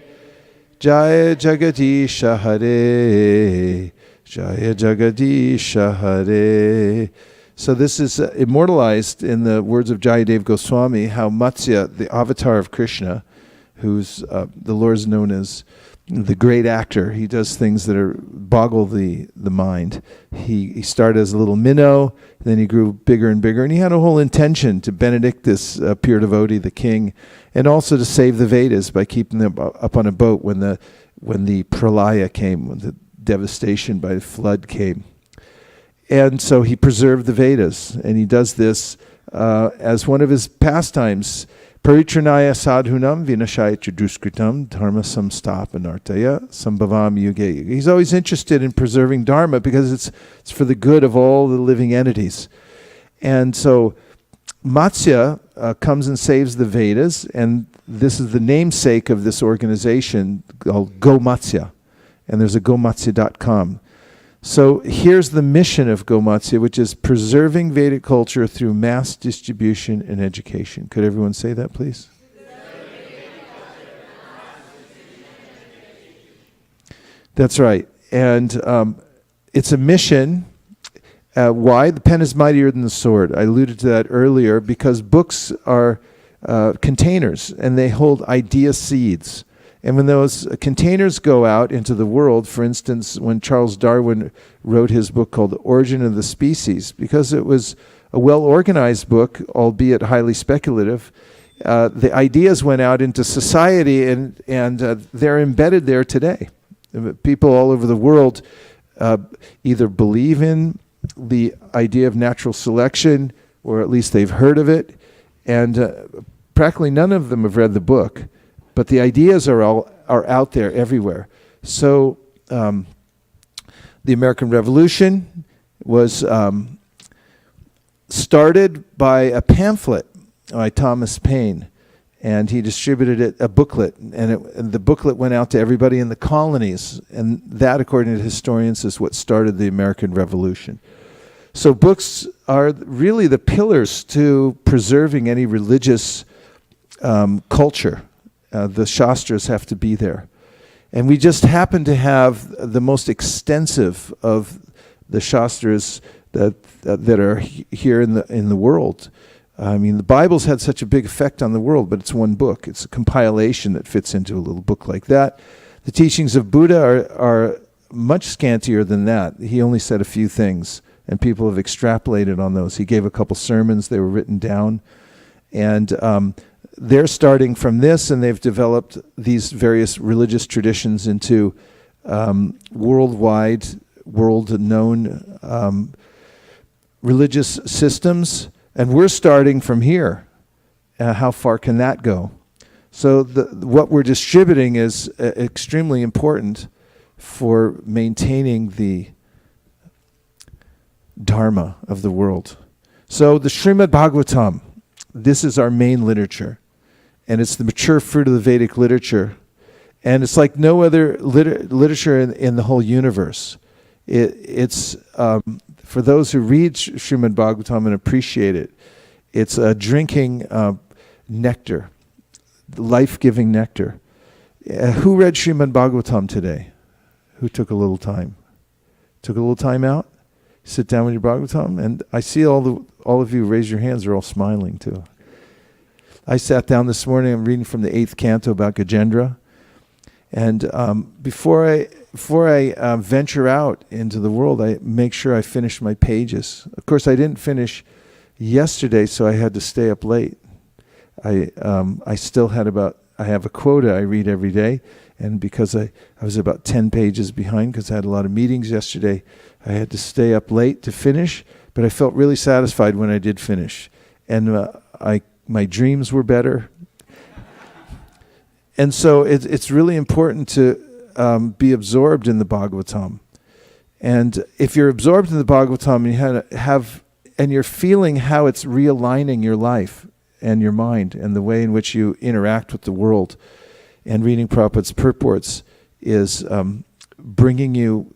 Speaker 2: Jaya Jagadisha Hare, Jaya Jagadisha Hare. So this is immortalized in the words of Jayadev Goswami, how Matsya, the avatar of Krishna, who's the Lord is known as the great actor. He does things that boggle the mind. He started as a little minnow, then he grew bigger and bigger, and he had a whole intention to benedict this pure devotee, the king, and also to save the Vedas by keeping them up on a boat when the pralaya came, when the devastation by the flood came. And so he preserved the Vedas, and he does this as one of his pastimes. Paritranaya sadhunam vinashaya duskritam dharma samstapanartaya sambhavam yuge. He's always interested in preserving dharma because it's for the good of all the living entities. And so Matsya comes and saves the Vedas, and this is the namesake of this organization called Go Matsya. And there's a gomatsya.com. So here's the mission of Gomatsya, which is preserving Vedic culture through mass distribution and education. Could everyone say that, please? That's right. And it's a mission. Why? The pen is mightier than the sword. I alluded to that earlier because books are containers, and they hold idea seeds. And when those containers go out into the world, for instance, when Charles Darwin wrote his book called The Origin of the Species, because it was a well-organized book, albeit highly speculative, the ideas went out into society, and they're embedded there today. People all over the world either believe in the idea of natural selection, or at least they've heard of it, and practically none of them have read the book. But the ideas are out there everywhere. So the American Revolution was started by a pamphlet by Thomas Paine, and he distributed a booklet, and the booklet went out to everybody in the colonies, and that, according to historians, is what started the American Revolution. So books are really the pillars to preserving any religious culture. The Shastras have to be there. And we just happen to have the most extensive of the Shastras that are here in the world. I mean, the Bible's had such a big effect on the world, but it's one book. It's a compilation that fits into a little book like that. The teachings of Buddha are much scantier than that. He only said a few things, and people have extrapolated on those. He gave a couple sermons. They were written down. And they're starting from this, and they've developed these various religious traditions into worldwide, world-known religious systems. And we're starting from here. How far can that go? So what we're distributing is extremely important for maintaining the dharma of the world. So the Srimad Bhagavatam, this is our main literature. And it's the mature fruit of the Vedic literature. And it's like no other literature in the whole universe. It's for those who read Srimad Bhagavatam and appreciate it, it's a drinking nectar, life-giving nectar. Who read Srimad Bhagavatam today? Who took a little time? Took a little time out? Sit down with your Bhagavatam? And I see all of you raise your hands, are all smiling too. I sat down this morning, I'm reading from the 8th canto about Gajendra. And before I venture out into the world, I make sure I finish my pages. Of course, I didn't finish yesterday, so I had to stay up late. I still had I have a quota I read every day, and because I was about 10 pages behind because I had a lot of meetings yesterday, I had to stay up late to finish, but I felt really satisfied when I did finish. And my dreams were better. And so it's really important to be absorbed in the Bhagavatam. And if you're absorbed in the Bhagavatam and and you're feeling how it's realigning your life and your mind and the way in which you interact with the world, and reading Prabhupada's purports is bringing you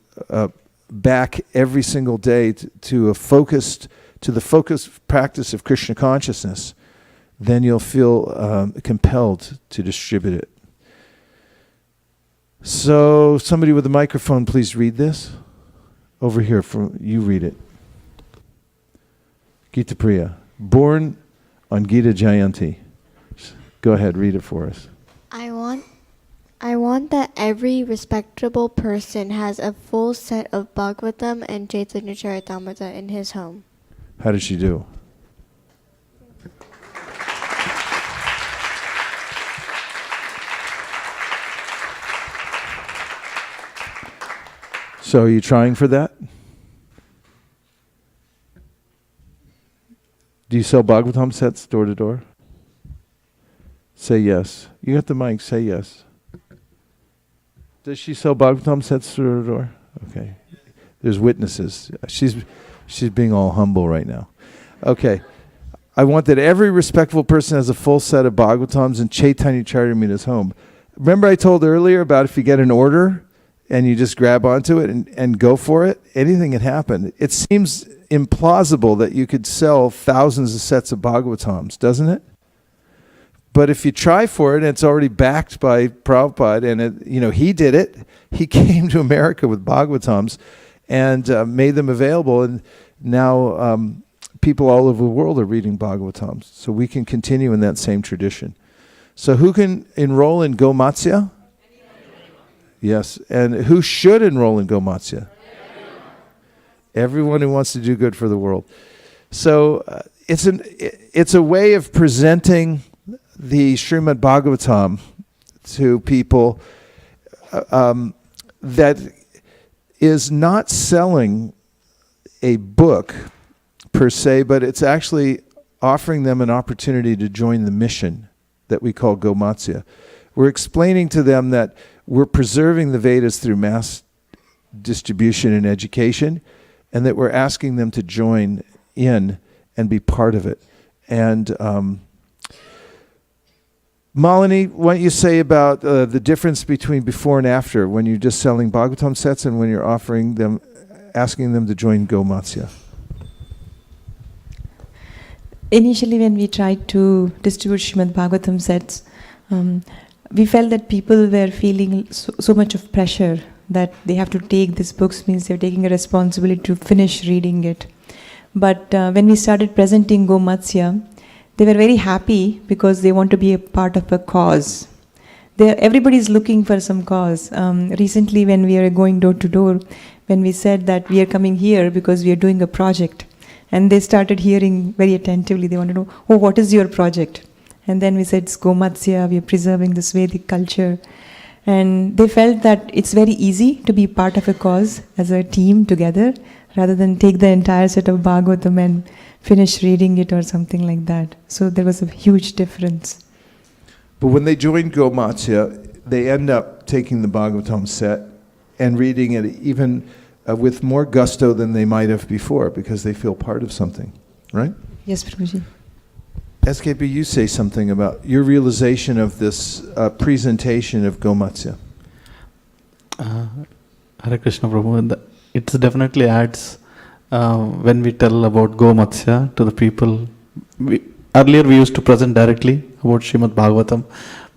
Speaker 2: back every single day to the focused practice of Krishna consciousness, then you'll feel compelled to distribute it. So, somebody with a microphone, please read this. Over here, you read it. Gita Priya, born on Gita Jayanti. Go ahead, read it for us.
Speaker 9: I want that every respectable person has a full set of Bhagavatam and Chaitanya Charitamrita in his home.
Speaker 2: How did she do? So are you trying for that? Do you sell Bhagavatam sets door to door? Say yes. You got the mic, say yes. Does she sell Bhagavatam sets door to door? Okay. There's witnesses. She's being all humble right now. Okay. I want that every respectful person has a full set of Bhagavatams and Chaitanya Charitamrita in his home. Remember I told earlier about if you get an order and you just grab onto it and go for it, anything can happen. It seems implausible that you could sell thousands of sets of Bhagavatams, doesn't it? But if you try for it, and it's already backed by Prabhupada, and he did it. He came to America with Bhagavatams and made them available, and now people all over the world are reading Bhagavatams. So we can continue in that same tradition. So who can enroll in Gomatsya? Yes. And who should enroll in Gomatsya? Everyone who wants to do good for the world. So it's a way of presenting the Srimad Bhagavatam to people that is not selling a book per se, but it's actually offering them an opportunity to join the mission that we call Gomatsya. We're explaining to them that we're preserving the Vedas through mass distribution and education, and that we're asking them to join in and be part of it. And Malini, what don't you say about the difference between before and after when you're just selling Bhagavatam sets and when you're offering them, asking them to join Gomatsya?
Speaker 10: Initially, when we tried to distribute Srimad Bhagavatam sets, we felt that people were feeling so much of pressure that they have to take these books, means they're taking a responsibility to finish reading it. But when we started presenting Gomatsya, they were very happy because they want to be a part of a cause. Everybody is looking for some cause. Recently, when we are going door to door, when we said that we are coming here because we are doing a project, and they started hearing very attentively. They want to know, oh, what is your project? And then we said, it's Gomatsya, we are preserving this Vedic culture. And they felt that it's very easy to be part of a cause as a team together, rather than take the entire set of Bhagavatam and finish reading it or something like that. So there was a huge difference.
Speaker 2: But when they join Gomatsya, they end up taking the Bhagavatam set and reading it even with more gusto than they might have before, because they feel part of something, right?
Speaker 10: Yes, Prabhuji.
Speaker 2: SKP, you say something about your realization of this presentation of Gomatsya.
Speaker 11: Hare Krishna Prabhu, it definitely adds when we tell about Gomatsya to the people. Earlier we used to present directly about Srimad Bhagavatam,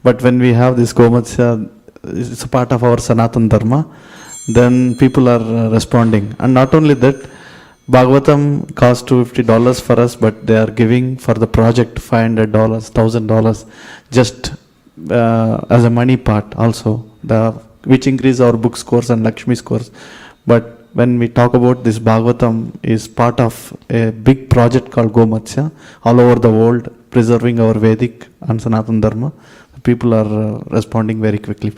Speaker 11: but when we have this Gomatsya, it's a part of our Sanatan Dharma, then people are responding. And not only that, Bhagavatam costs $250 for us, but they are giving for the project $500, $1,000, just as a money part also, which increase our book scores and Lakshmi scores. But when we talk about this, Bhagavatam is part of a big project called Gomatsya, all over the world, preserving our Vedic and Sanatan Dharma. People are responding very quickly.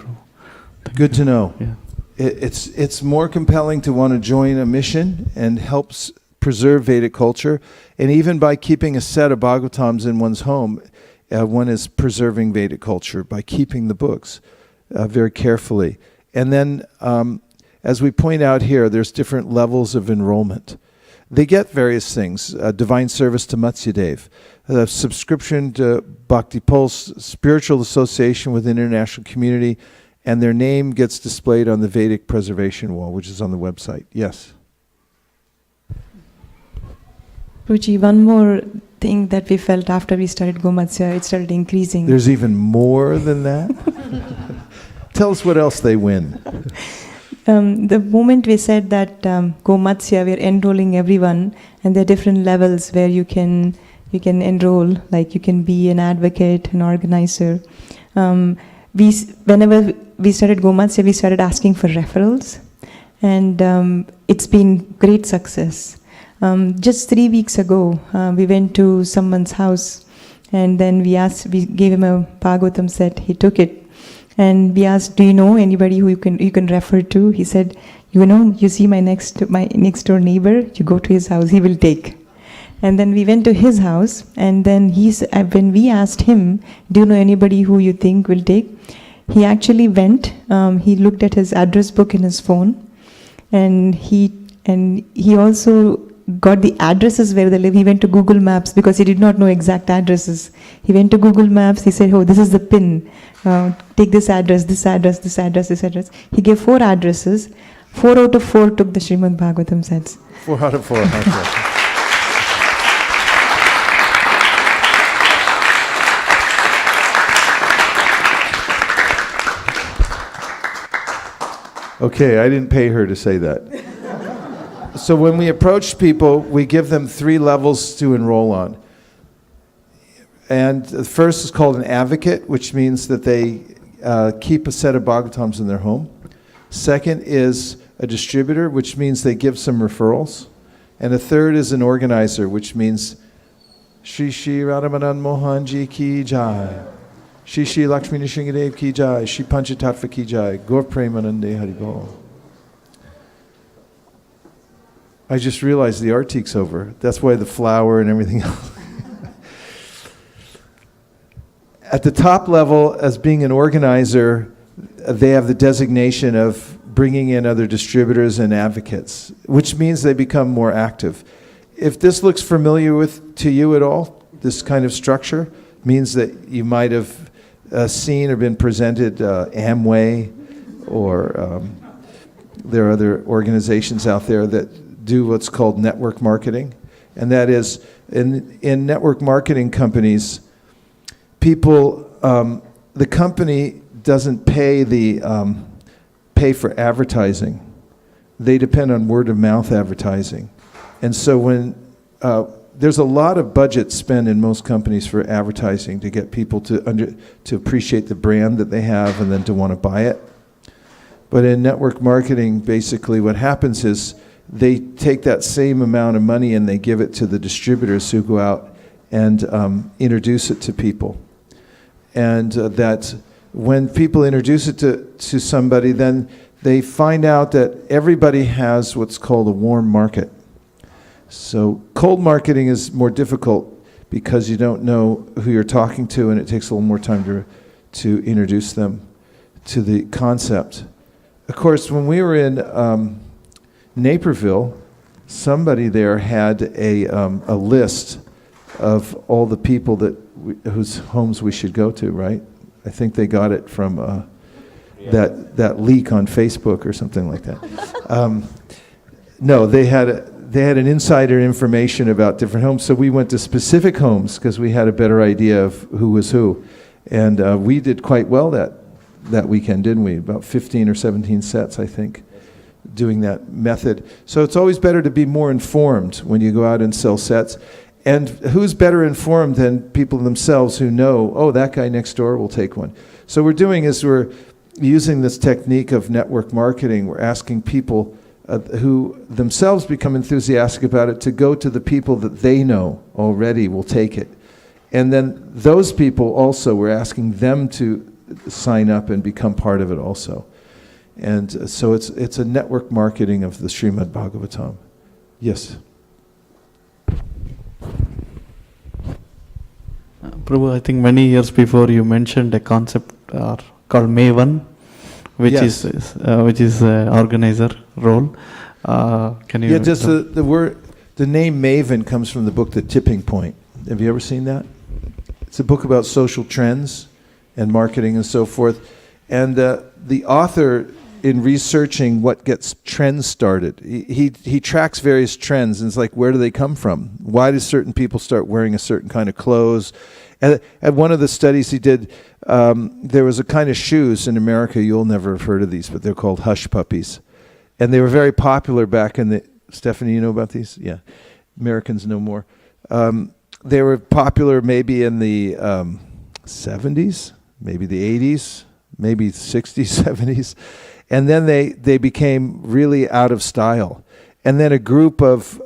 Speaker 2: Good to know.
Speaker 11: Yeah.
Speaker 2: It's more compelling to want to join a mission and helps preserve Vedic culture. And even by keeping a set of Bhagavatams in one's home, one is preserving Vedic culture by keeping the books very carefully. And then, as we point out here, there's different levels of enrollment. They get various things: divine service to Matsyadev, subscription to Bhakti Pulse, spiritual association with the international community, and their name gets displayed on the Vedic preservation wall, which is on the website. Yes?
Speaker 10: Ruchi, one more thing that we felt after we started Gomatsya, it started increasing.
Speaker 2: There's even more than that? Tell us what else they win.
Speaker 10: The moment we said that Gomatsya, we're enrolling everyone, and there are different levels where you can enroll, like you can be an advocate, an organizer. Whenever we started Gomatsya, we started asking for referrals, and it's been great success. Just 3 weeks ago, we went to someone's house, and then we gave him a Bhagavatam set. He took it, and we asked, "Do you know anybody who you can refer to?" He said, "You see my next door neighbor. You go to his house. He will take." And then we went to his house, and then when we asked him, "Do you know anybody who you think will take?" He actually went. He looked at his address book in his phone, and he also got the addresses where they live. He went to Google Maps because he did not know exact addresses. He went to Google Maps. He said, "Oh, this is the pin. Take this address, this address, this address, this address." He gave 4 addresses. 4 out of 4 took the Srimad Bhagavatam sets.
Speaker 2: 4 out of 4. Okay. Okay, I didn't pay her to say that. So when we approach people, we give them 3 levels to enroll on. And the first is called an advocate, which means that they keep a set of Bhagavatams in their home. Second is a distributor, which means they give some referrals. And the third is an organizer, which means Shri Shri Radhamanan Mohanji ki jai. Shri Shri Lakshmi Nrsingadev ki jai. Shri Panchatattva ki jai. Gaur Premanande Haribol. I just realized the artik's over. That's why the flower and everything else. At the top level, as being an organizer, they have the designation of bringing in other distributors and advocates, which means they become more active. If this looks familiar to you at all, this kind of structure, means that you might have seen or been presented Amway, or there are other organizations out there that do what's called network marketing. And that is, in network marketing companies, people, the company doesn't pay for advertising. They depend on word of mouth advertising. And so when there's a lot of budget spent in most companies for advertising to get people to appreciate the brand that they have and then to want to buy it. But in network marketing, basically what happens is they take that same amount of money and they give it to the distributors who go out and introduce it to people. And that when people introduce it to somebody, then they find out that everybody has what's called a warm market. So cold marketing is more difficult because you don't know who you're talking to, and it takes a little more time to introduce them to the concept. Of course, when we were in Naperville, somebody there had a list of all the people whose homes we should go to, right? I think they got it from that leak on Facebook or something like that. No, they had an insider information about different homes, so we went to specific homes because we had a better idea of who was who. And we did quite well that weekend, didn't we? About 15 or 17 sets, I think, doing that method. So it's always better to be more informed when you go out and sell sets. And who's better informed than people themselves who know, oh, that guy next door will take one. So we're using this technique of network marketing. We're asking people who themselves become enthusiastic about it to go to the people that they know already will take it. And then those people also, we're asking them to sign up and become part of it also. And so it's a network marketing of the Srimad Bhagavatam. Yes?
Speaker 11: Prabhu, I think many years before you mentioned a concept called Maven, which
Speaker 2: yes.
Speaker 11: is organizer role. Can you?
Speaker 2: Yeah, just the name Maven comes from the book The Tipping Point. Have you ever seen that? It's a book about social trends and marketing and so forth. And the author in researching what gets trends started. He tracks various trends, and it's like, where do they come from? Why do certain people start wearing a certain kind of clothes? And at one of the studies he did, there was a kind of shoes in America, you'll never have heard of these, but they're called hush puppies. And they were very popular back in the, Stephanie, you know about these? Yeah, Americans know more. They were popular maybe in the 70s, maybe the 80s, maybe 60s, 70s. And then they became really out of style. And then a group of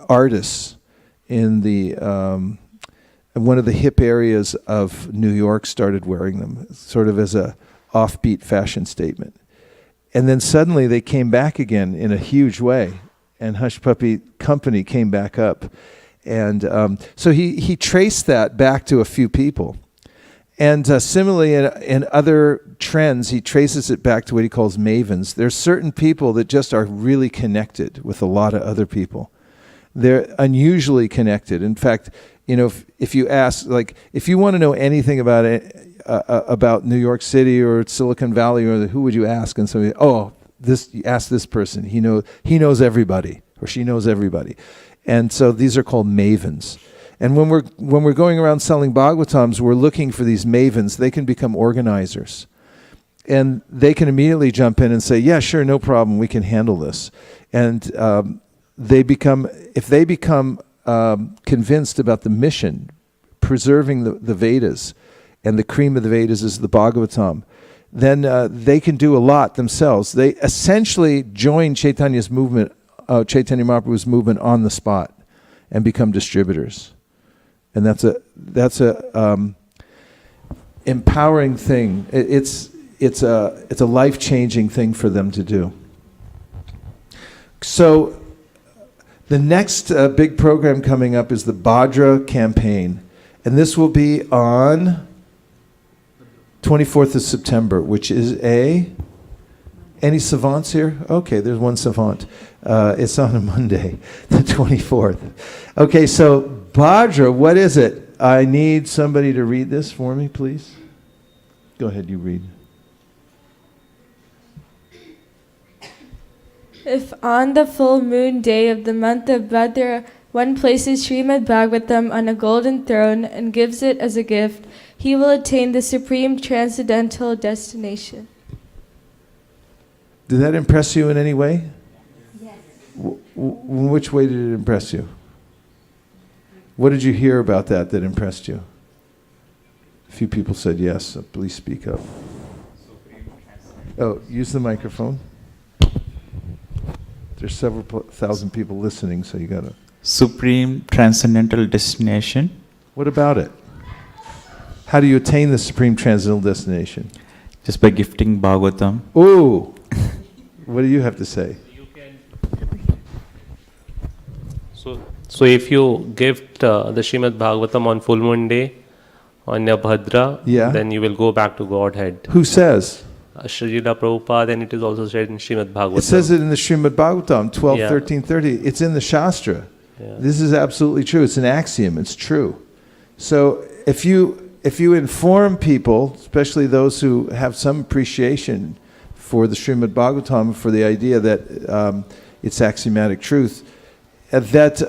Speaker 2: artists in the one of the hip areas of New York started wearing them, sort of as a offbeat fashion statement. And then suddenly they came back again in a huge way, and Hush Puppy Company came back up. And so he traced that back to a few people. And similarly, in other trends, he traces it back to what he calls mavens. There's certain people that just are really connected with a lot of other people. They're unusually connected. In fact, you know, if you ask, like, if you want to know anything about it, about New York City or Silicon Valley, or who would you ask? And somebody, you ask this person. He knows everybody, or she knows everybody. And so these are called mavens. And when we're going around selling Bhagavatams, we're looking for these mavens. They can become organizers. And they can immediately jump in and say, yeah, sure, no problem, we can handle this. And if they become convinced about the mission, preserving the Vedas, and the cream of the Vedas is the Bhagavatam, then they can do a lot themselves. They essentially join Chaitanya's movement, Chaitanya Mahaprabhu's movement on the spot, and become distributors. And that's a empowering thing. It's a life-changing thing for them to do. So the next big program coming up is the Bhadra campaign, and this will be on 24th of September, which is any savants here? Okay, there's one savant. It's on a Monday, the 24th. Okay, so Bhadra, what is it? I need somebody to read this for me, please. Go ahead, you read.
Speaker 12: If on the full moon day of the month of Bhadra, one places Srimad Bhagavatam on a golden throne and gives it as a gift, he will attain the supreme transcendental destination.
Speaker 2: Did that impress you in any way? Yes. Which way did it impress you? What did you hear about that impressed you? A few people said yes, so please speak up. Oh, use the microphone. There's several thousand people listening, so you gotta...
Speaker 6: Supreme transcendental destination.
Speaker 2: What about it? How do you attain the supreme transcendental destination?
Speaker 6: Just by gifting Bhagavatam.
Speaker 2: Ooh! What do you have to say?
Speaker 13: So if you gift the Srimad Bhagavatam on full moon day, on your Bhadra, then you will go back to Godhead.
Speaker 2: Who says?
Speaker 13: Srila Prabhupada, and it is also said in Srimad Bhagavatam.
Speaker 2: It says it in the Srimad Bhagavatam, 12, 13, 30. It's in the Shastra. Yeah. This is absolutely true. It's an axiom. It's true. So if you inform people, especially those who have some appreciation for the Srimad Bhagavatam, for the idea that it's axiomatic truth, that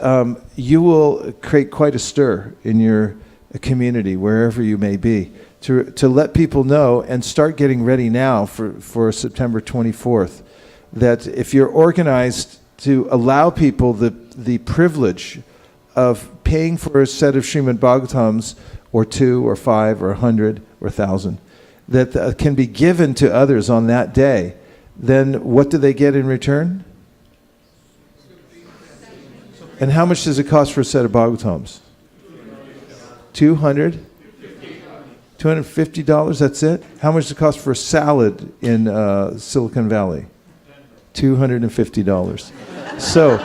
Speaker 2: you will create quite a stir in your community, wherever you may be, to let people know and start getting ready now for September 24th, that if you're organized to allow people the privilege of paying for a set of Srimad Bhagavatams, or 2 or 5 or 100 or 1,000, that can be given to others on that day, then what do they get in return? And how much does it cost for a set of Bhagavatams? $250, that's it? How much does it cost for a salad in Silicon Valley? $250. So,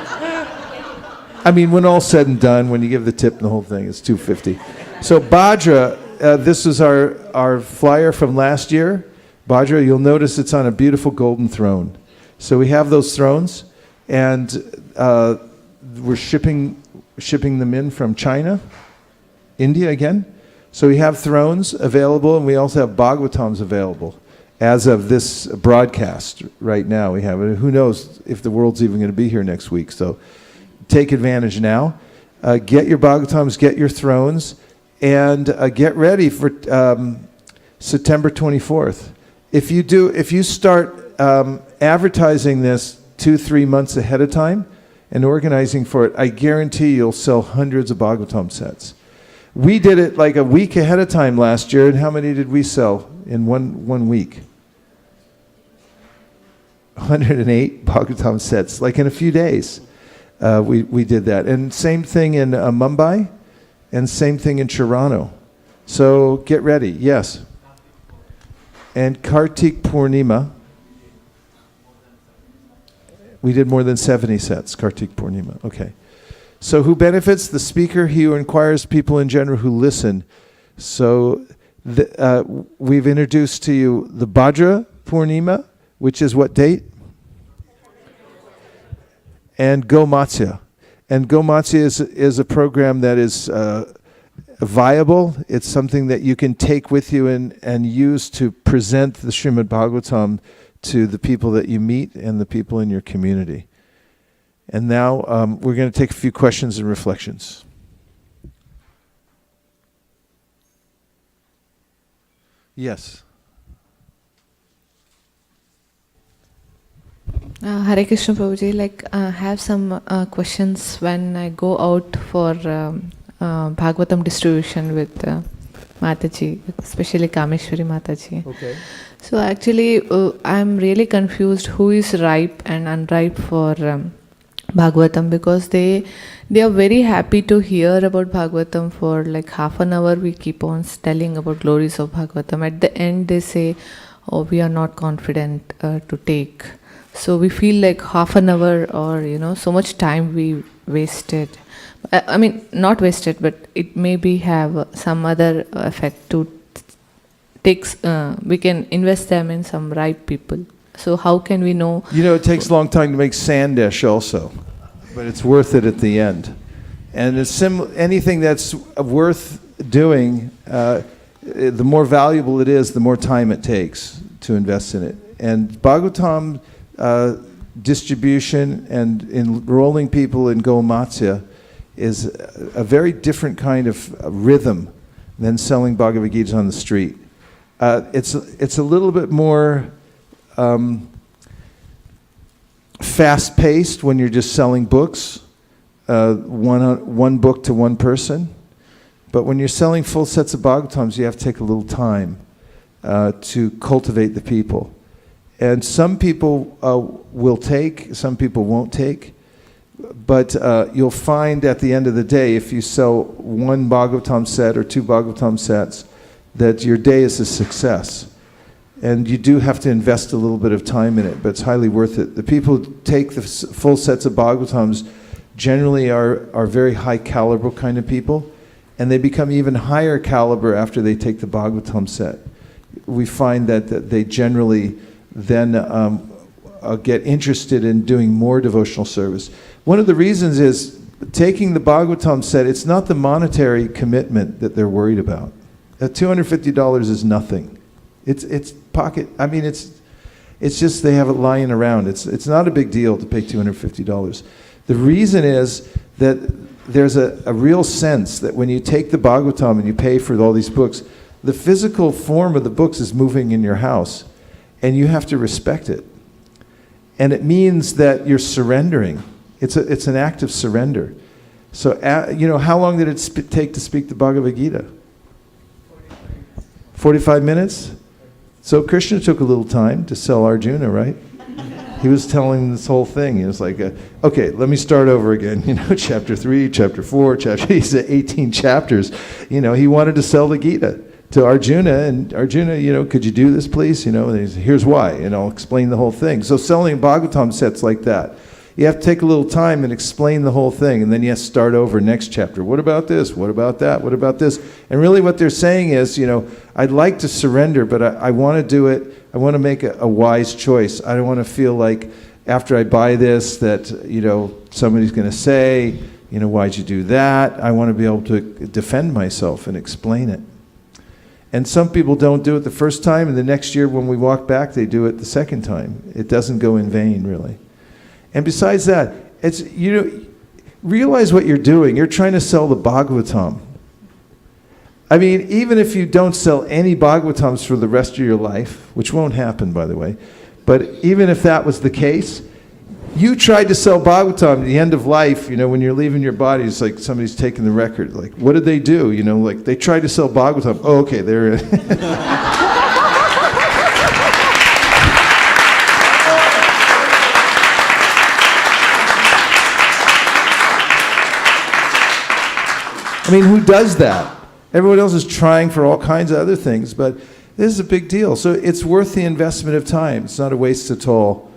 Speaker 2: I mean, when all said and done, when you give the tip and the whole thing, it's $250. So Bhadra, this is our flyer from last year. Bhadra, you'll notice it's on a beautiful golden throne. So we have those thrones, and we're shipping them in from China, India again. So we have thrones available, and we also have Bhagavatams available. as of this broadcast right now. We have it. Who knows if the world's even going to be here next week? So take advantage now. Get your Bhagavatams, get your thrones, and get ready for September 24th. If you start advertising this 2-3 months ahead of time and organizing for it, I guarantee you'll sell hundreds of Bhagavatam sets. We did it like a week ahead of time last year, and how many did we sell in one week? 108 Bhagavatam sets, like in a few days. We did that. And same thing in Mumbai, and same thing in Toronto. So get ready, yes. And Kartik Purnima, we did more than 70 sets, Kartik Purnima. Okay. So who benefits? The speaker, he who inquires, people in general who listen. So we've introduced to you the Bhadra Purnima, which is what date? And Gomatsya. And Gomatsya is a program that is viable. It's something that you can take with you and use to present the Srimad Bhagavatam to the people that you meet and the people in your community. And now we're going to take a few questions and reflections. Yes.
Speaker 14: Hare Krishna Prabhuji, I have some questions when I go out for Bhagavatam distribution with Mataji, especially Kameshwari Mataji.
Speaker 2: Okay.
Speaker 14: So actually, I'm really confused who is ripe and unripe for Bhagavatam, because they are very happy to hear about Bhagavatam for like half an hour. We keep on telling about glories of Bhagavatam. At the end, they say, "Oh, we are not confident to take." So we feel like half an hour or so much time we wasted. I mean, not wasted, but it maybe have some other effect to we can invest them in some ripe people. So how can we know?
Speaker 2: It takes a long time to make sandesh also, but it's worth it at the end. And it's anything that's worth doing, the more valuable it is, the more time it takes to invest in it. And Bhagavatam distribution and enrolling people in Gomatsya is a very different kind of rhythm than selling Bhagavad Gita on the street. It's a little bit more fast-paced when you're just selling books, one book to one person. But when you're selling full sets of Bhagavatams, you have to take a little time to cultivate the people. And some people will take, some people won't take. But you'll find at the end of the day, if you sell one Bhagavatam set or two Bhagavatam sets, that your day is a success. And you do have to invest a little bit of time in it, but it's highly worth it. The people who take the full sets of Bhagavatams generally are very high caliber kind of people, and they become even higher caliber after they take the Bhagavatam set. We find that they generally then get interested in doing more devotional service. One of the reasons is taking the Bhagavatam set, it's not the monetary commitment that they're worried about. That $250 is nothing. It's pocket. I mean, it's just they have it lying around. It's not a big deal to pay $250. The reason is that there's a real sense that when you take the Bhagavatam and you pay for all these books, the physical form of the books is moving in your house, and you have to respect it. And it means that you're surrendering. It's an act of surrender. So, how long did it take to speak the Bhagavad Gita? 45 minutes? So Krishna took a little time to sell Arjuna, right? He was telling this whole thing. He was like, okay, let me start over again. Chapter 3, chapter 4, he said 18 chapters. He wanted to sell the Gita to Arjuna, and Arjuna, could you do this, please? And he said, here's why, and I'll explain the whole thing. So selling Bhagavatam sets like that, you have to take a little time and explain the whole thing, and then you have to start over next chapter. What about this? What about that? What about this? And really what they're saying is, I'd like to surrender, but I want to do it. I want to make a wise choice. I don't want to feel like after I buy this that, somebody's going to say, why'd you do that? I want to be able to defend myself and explain it. And some people don't do it the first time, and the next year when we walk back, they do it the second time. It doesn't go in vain, really. And besides that, it's, you know, realize what you're doing. You're trying to sell the Bhagavatam. I mean, even if you don't sell any Bhagavatams for the rest of your life, which won't happen, by the way, but even if that was the case, you tried to sell Bhagavatam at the end of life, you know, when you're leaving your body, it's like somebody's taking the record. Like, what did they do? You know, like, they tried to sell Bhagavatam. Oh, okay, they're I mean, who does that? Everyone else is trying for all kinds of other things, but this is a big deal. So it's worth the investment of time. It's not a waste at all.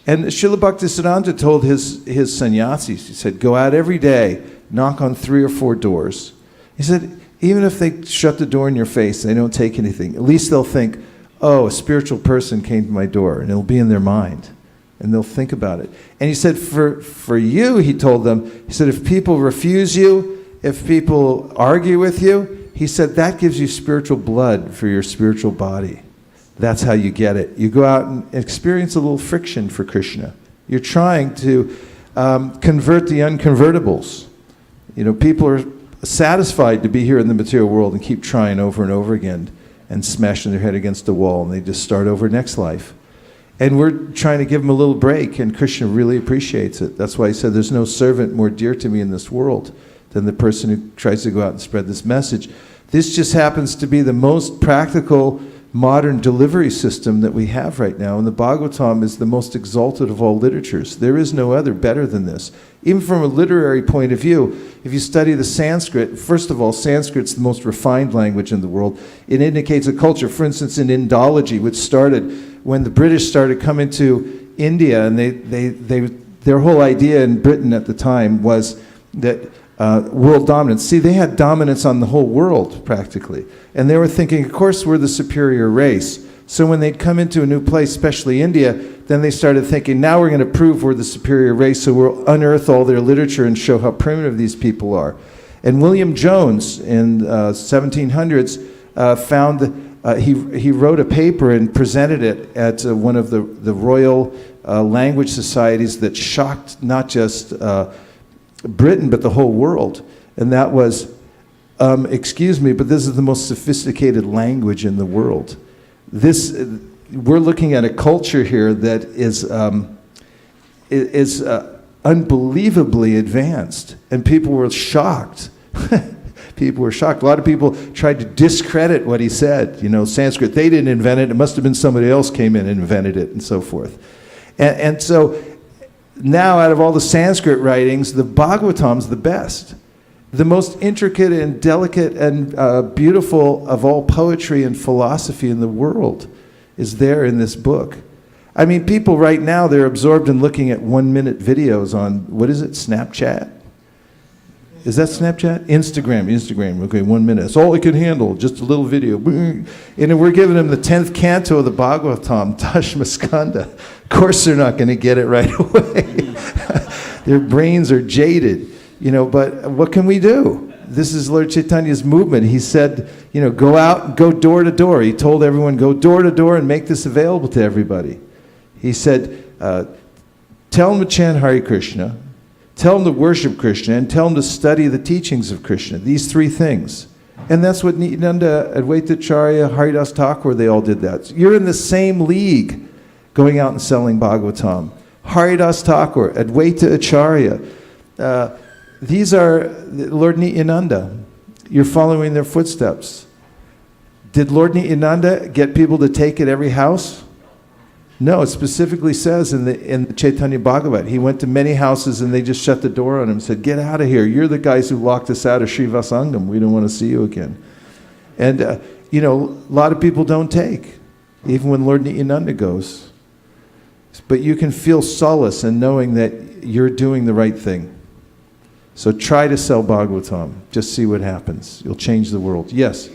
Speaker 2: And Srila Bhaktisiddhanta told his sannyasis, he said, go out every day, knock on 3 or 4 doors. He said, even if they shut the door in your face, they don't take anything, at least they'll think, oh, a spiritual person came to my door, and it'll be in their mind, and they'll think about it. And he said, for you, he told them, he said, if people refuse you, if people argue with you, he said, that gives you spiritual blood for your spiritual body. That's how you get it. You go out and experience a little friction for Krishna. You're trying to convert the unconvertibles. You know, people are satisfied to be here in the material world and keep trying over and over again and smashing their head against the wall, and they just start over next life. And we're trying to give them a little break, and Krishna really appreciates it. That's why he said, there's no servant more dear to me in this world than the person who tries to go out and spread this message. This just happens to be the most practical modern delivery system that we have right now, and the Bhagavatam is the most exalted of all literatures. There is no other better than this. Even from a literary point of view, if you study the Sanskrit, first of all, Sanskrit's the most refined language in the world. It indicates a culture. For instance, in Indology, which started when the British started coming to India, and their whole idea in Britain at the time was that world dominance. See, they had dominance on the whole world, practically. And they were thinking, of course, we're the superior race. So when they'd come into a new place, especially India, then they started thinking, now we're going to prove we're the superior race, so we'll unearth all their literature and show how primitive these people are. And William Jones, in 1700s, he wrote a paper and presented it at one of the Royal Language Societies that shocked not just Britain, but the whole world. And that was, excuse me, but this is the most sophisticated language in the world. We're looking at a culture here that is unbelievably advanced. And people were shocked. People were shocked. A lot of people tried to discredit what he said. You know, Sanskrit, they didn't invent it. It must have been somebody else came in and invented it, and so forth. And so now, out of all the Sanskrit writings, the Bhagavatam's the best. The most intricate and delicate and beautiful of all poetry and philosophy in the world is there in this book. I mean, people right now, they're absorbed in looking at 1-minute videos on, what is it, Snapchat? Is that Snapchat? Instagram. Okay, 1 minute. That's all it can handle, just a little video. And we're giving them the 10th canto of the Bhagavatam, Dashma Skanda. Of course they're not going to get it right away. Their brains are jaded, you know, but what can we do? This is Lord Chaitanya's movement. He said, you know, go out and go door to door. He told everyone, go door to door and make this available to everybody. He said, tell them to chant Hare Krishna, tell them to worship Krishna, and tell them to study the teachings of Krishna. These 3 things. And that's what Nityananda, Advaita Acharya, Haridas Thakur, they all did that. So you're in the same league going out and selling Bhagavatam. Haridas Thakur, Advaita Acharya. These are Lord Nityananda. You're following their footsteps. Did Lord Nityananda get people to take at every house? No, it specifically says in the Chaitanya Bhagavat, he went to many houses and they just shut the door on him and said, get out of here. You're the guys who locked us out of Srivasangam. We don't want to see you again. And, you know, a lot of people don't take, even when Lord Nityananda goes. But you can feel solace in knowing that you're doing the right thing. So try to sell Bhagavatam. Just see what happens. You'll change the world. Yes?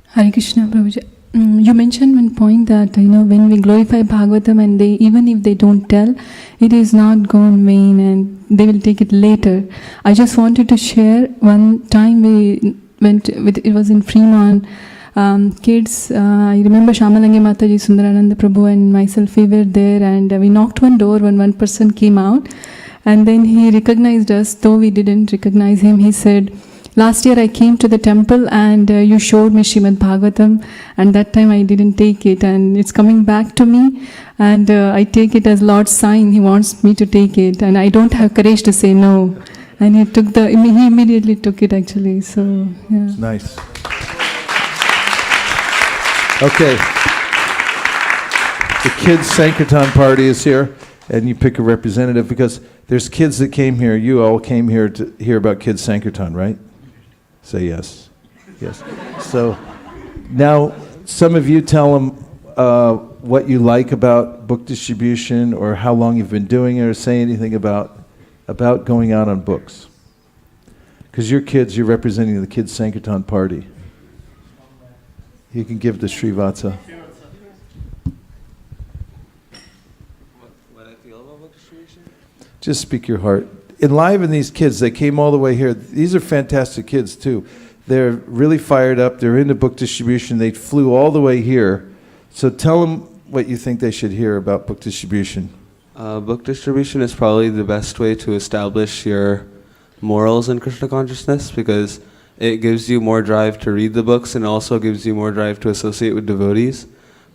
Speaker 7: Hare Krishna, Prabhuji. You mentioned one point that, you know, when we glorify Bhagavatam and even if they don't tell, it is not gone vain and they will take it later. I just wanted to share one time we went with, it was in Fremont. Kids, I remember Shamalangi Mataji, Sundarananda Prabhu and myself, we were there and we knocked one door when one person came out and then he recognized us, though we didn't recognize him. He said, last year I came to the temple and you showed me Srimad Bhagavatam and that time I didn't take it and it's coming back to me and I take it as Lord's sign. He wants me to take it and I don't have courage to say no. And he immediately took it actually, so yeah.
Speaker 2: Nice. Okay. The kids' Sankirtan party is here, and you pick a representative because there's kids that came here. You all came here to hear about kids' Sankirtan, right? Say yes. Yes. So now some of you tell them what you like about book distribution or how long you've been doing it or say anything about going out on books. Because you're representing the kids' Sankirtan party. You can give to Srivatsa.
Speaker 15: What I feel about book distribution?
Speaker 2: Just speak your heart. Enliven these kids. They came all the way here. These are fantastic kids too. They're really fired up. They're into book distribution. They flew all the way here. So tell them what you think they should hear about book distribution.
Speaker 15: Book distribution is probably the best way to establish your morals in Krishna consciousness because it gives you more drive to read the books and also gives you more drive to associate with devotees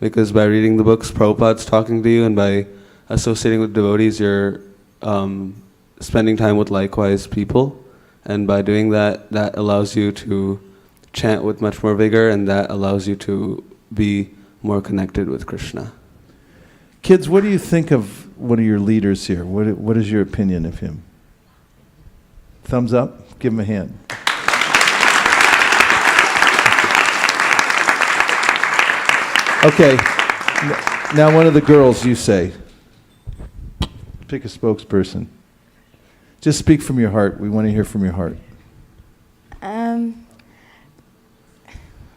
Speaker 15: because by reading the books, Prabhupada's talking to you and by associating with devotees, you're spending time with likewise people and by doing that, that allows you to chant with much more vigor and that allows you to be more connected with Krishna.
Speaker 2: Kids, what do you think of one of your leaders here? What is your opinion of him? Thumbs up? Give him a hand. Okay, now one of the girls, you say. Pick a spokesperson. Just speak from your heart. We want to hear from your heart.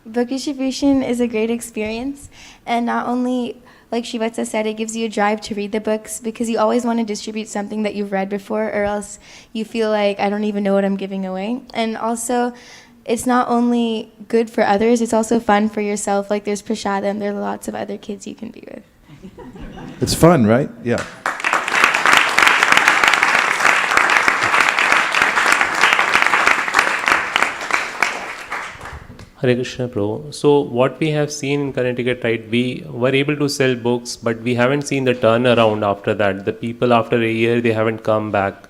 Speaker 16: Book distribution is a great experience, and not only, like Shivatsa said, it gives you a drive to read the books because you always want to distribute something that you've read before or else you feel like I don't even know what I'm giving away. And also, it's not only good for others, it's also fun for yourself. Like there's prasadam, there are lots of other kids you can be with.
Speaker 2: It's fun, right? Yeah.
Speaker 13: Hare Krishna Prabhu. So what we have seen in Connecticut, right, we were able to sell books, but we haven't seen the turnaround after that. The people after a year, they haven't come back.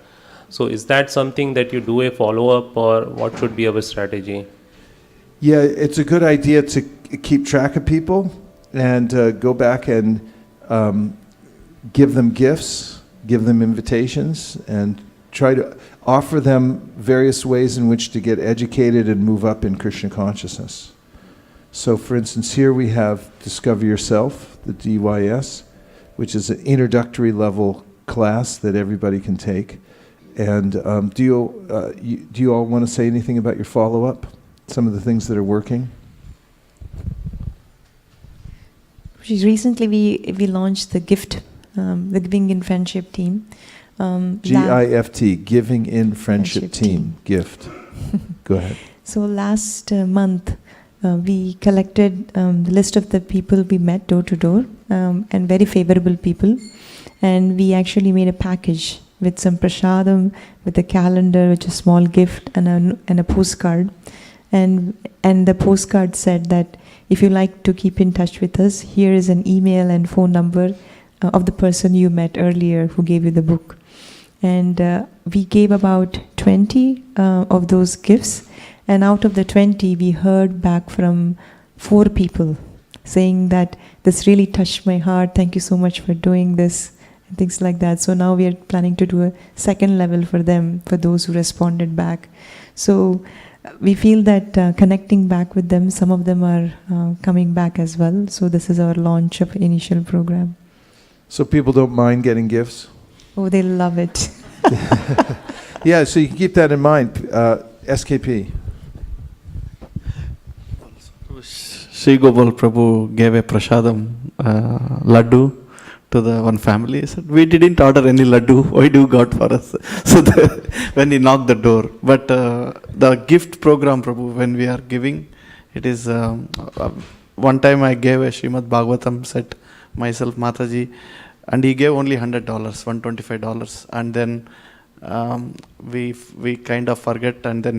Speaker 13: So is that something that you do a follow-up or what should be our strategy?
Speaker 2: Yeah, it's a good idea to keep track of people and go back and give them gifts, give them invitations, and try to offer them various ways in which to get educated and move up in Krishna consciousness. So for instance, here we have Discover Yourself, the DYS, which is an introductory level class that everybody can take. And do you all want to say anything about your follow-up? Some of the things that are working?
Speaker 10: Recently we launched the GIFT, the Giving in Friendship team.
Speaker 2: GIFT, Giving in Friendship Team, GIFT. Go ahead.
Speaker 10: So last month, we collected the list of the people we met door to door, and very favorable people. And we actually made a package with some prasadam, with a calendar, which is a small gift, and a postcard. And the postcard said that if you like to keep in touch with us, here is an email and phone number of the person you met earlier who gave you the book. And we gave about 20 of those gifts, and out of the 20 we heard back from 4 people saying that this really touched my heart, thank you so much for doing this, and things like that. So now we are planning to do a second level for them, for those who responded back. So we feel that connecting back with them, some of them are coming back as well. So this is our launch of initial program.
Speaker 2: So people don't mind getting gifts?
Speaker 10: Oh, they love it.
Speaker 2: Yeah, so you can keep that in mind. SKP.
Speaker 11: Sri Gopal Prabhu gave a prasadam laddu to the one family. He said, we didn't order any laddu. Why do you got for us? So when he knocked the door. But the gift program, Prabhu, when we are giving, it is, one time I gave a Srimad Bhagavatam set, myself, Mataji, and he gave only $100, $125. And then we kind of forget, and then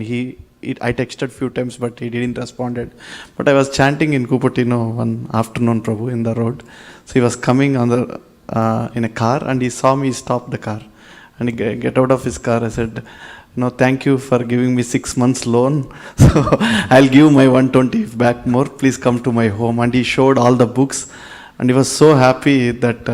Speaker 11: I texted few times, but he didn't responded. But I was chanting in Cupertino one afternoon, Prabhu, in the road. So he was coming on the in a car, and he saw me stop the car. And he get out of his car. I said, no, thank you for giving me 6 months loan. So I'll give my 120 back more. Please come to my home. And he showed all the books. And he was so happy that,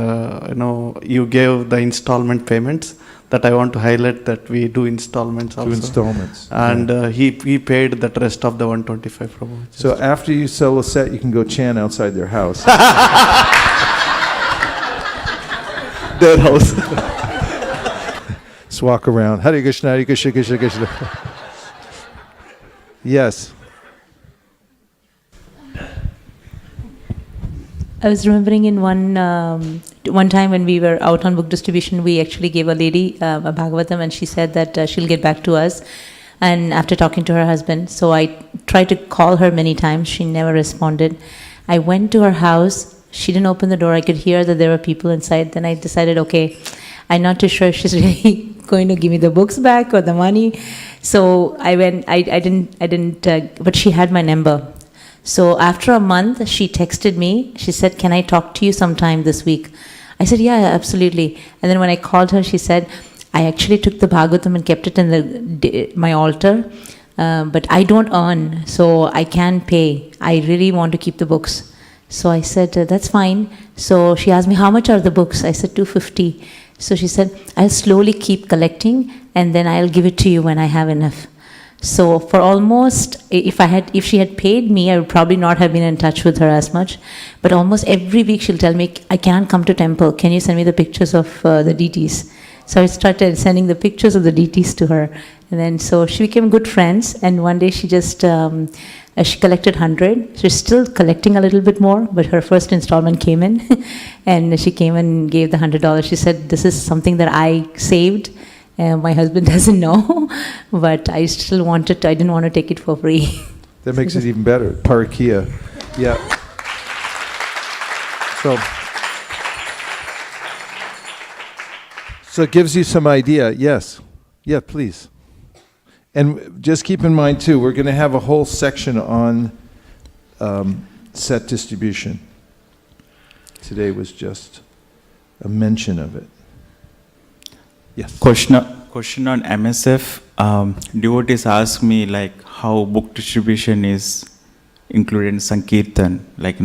Speaker 11: you gave the installment payments. That I want to highlight that we do installments also.
Speaker 2: 2 installments.
Speaker 11: And he paid the rest of the 125, Prabhu.
Speaker 2: So after you sell a set, you can go chant outside their house.
Speaker 11: Their house.
Speaker 2: Just walk around. Hare Krishna, Hare Krishna, Krishna Krishna. Yes.
Speaker 17: I was remembering in one time when we were out on book distribution, we actually gave a lady a Bhagavatam, and she said that she'll get back to us. And after talking to her husband, so I tried to call her many times. She never responded. I went to her house. She didn't open the door. I could hear that there were people inside. Then I decided, okay, I'm not too sure if she's really going to give me the books back or the money. So I went. I didn't. But she had my number. So after a month, she texted me. She said, can I talk to you sometime this week? I said, yeah, absolutely. And then when I called her, she said, I actually took the Bhagavatam and kept it in my altar, but I don't earn, so I can pay. I really want to keep the books. So I said, that's fine. So she asked me, how much are the books? I said, $250. So she said, I'll slowly keep collecting, and then I'll give it to you when I have enough. So for almost, if she had paid me, I would probably not have been in touch with her as much. But almost every week she'll tell me, I can't come to temple. Can you send me the pictures of the deities? So I started sending the pictures of the deities to her. And then so she became good friends. And one day she just, she collected 100. She's still collecting a little bit more, but her first installment came in. And she came and gave the $100. She said, this is something that I saved. My husband doesn't know, but I still I didn't want to take it for free.
Speaker 2: That makes it even better. Parakia. Yeah. So it gives you some idea. Yes. Yeah, please. And just keep in mind, too, we're going to have a whole section on set distribution. Today was just a mention of it. Yes.
Speaker 6: Question on MSF. Devotees ask me like how book distribution is included in Sankirtan. Like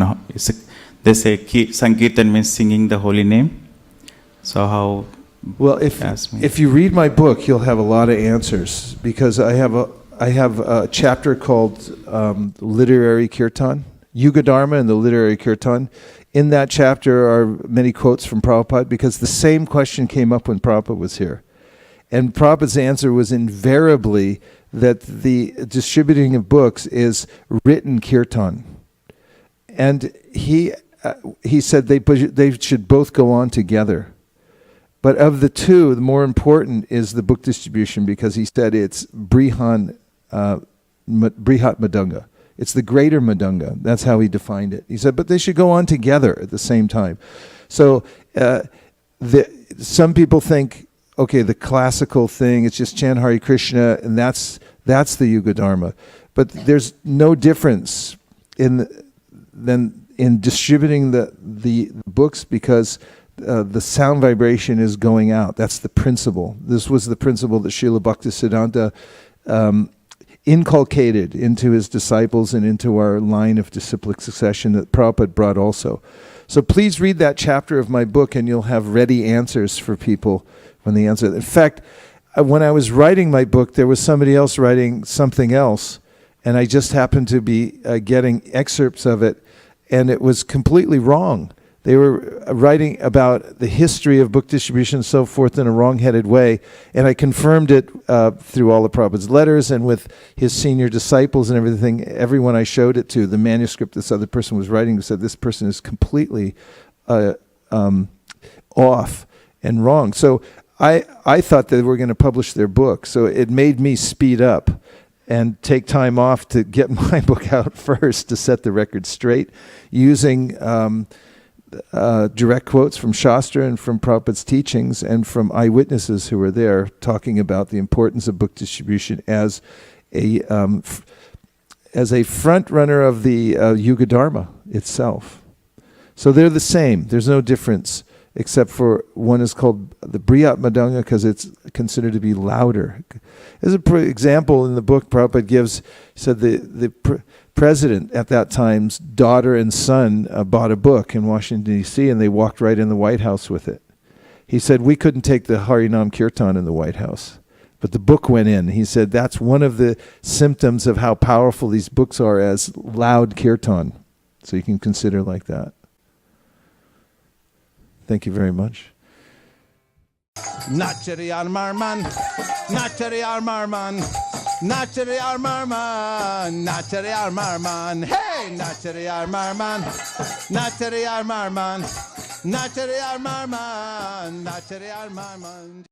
Speaker 6: they say Sankirtan means singing the holy name. So how?
Speaker 2: Well, if you read my book, you'll have a lot of answers, because I have a chapter called Literary Kirtan, Yuga Dharma and the Literary Kirtan. In that chapter are many quotes from Prabhupada, because the same question came up when Prabhupada was here. And Prabhupada's answer was invariably that the distributing of books is written kirtan. And he said they should both go on together. But of the two, the more important is the book distribution, because he said it's Brihat Madunga. It's the greater Madunga. That's how he defined it. He said, but they should go on together at the same time. So some people think, okay, the classical thing, it's just chant Hare Krishna, and that's the Yuga Dharma. But there's no difference in distributing the books, because the sound vibration is going out. That's the principle. This was the principle that Srila Bhaktisiddhanta inculcated into his disciples and into our line of disciplic succession that Prabhupada brought also. So please read that chapter of my book, and you'll have ready answers for people when they answer. In fact, when I was writing my book, there was somebody else writing something else, and I just happened to be getting excerpts of it, and it was completely wrong. They were writing about the history of book distribution and so forth in a wrong-headed way, and I confirmed it through all of Prabhupada's letters and with his senior disciples and everything. Everyone I showed it to, the manuscript this other person was writing, said this person is completely off and wrong. So I thought they were going to publish their book, so it made me speed up and take time off to get my book out first to set the record straight, using direct quotes from Shastra and from Prabhupada's teachings and from eyewitnesses who were there, talking about the importance of book distribution as a front runner of the Yuga Dharma itself. So they're the same. There's no difference, except for one is called the Briyat Madanga because it's considered to be louder. As an example in the book, Prabhupada gives, he said the president at that time's daughter and son bought a book in Washington, D.C., and they walked right in the White House with it. He said, we couldn't take the Harinam Kirtan in the White House, but the book went in. He said, that's one of the symptoms of how powerful these books are as loud Kirtan. So you can consider like that. Thank you very much.
Speaker 1: Nachari Armarman, Nachari Armarman, Nachari Armarman, Nachari Armarman, hey, Nachari Armarman, Nachari Armarman, Nachari Armarman, Nachari Armarman.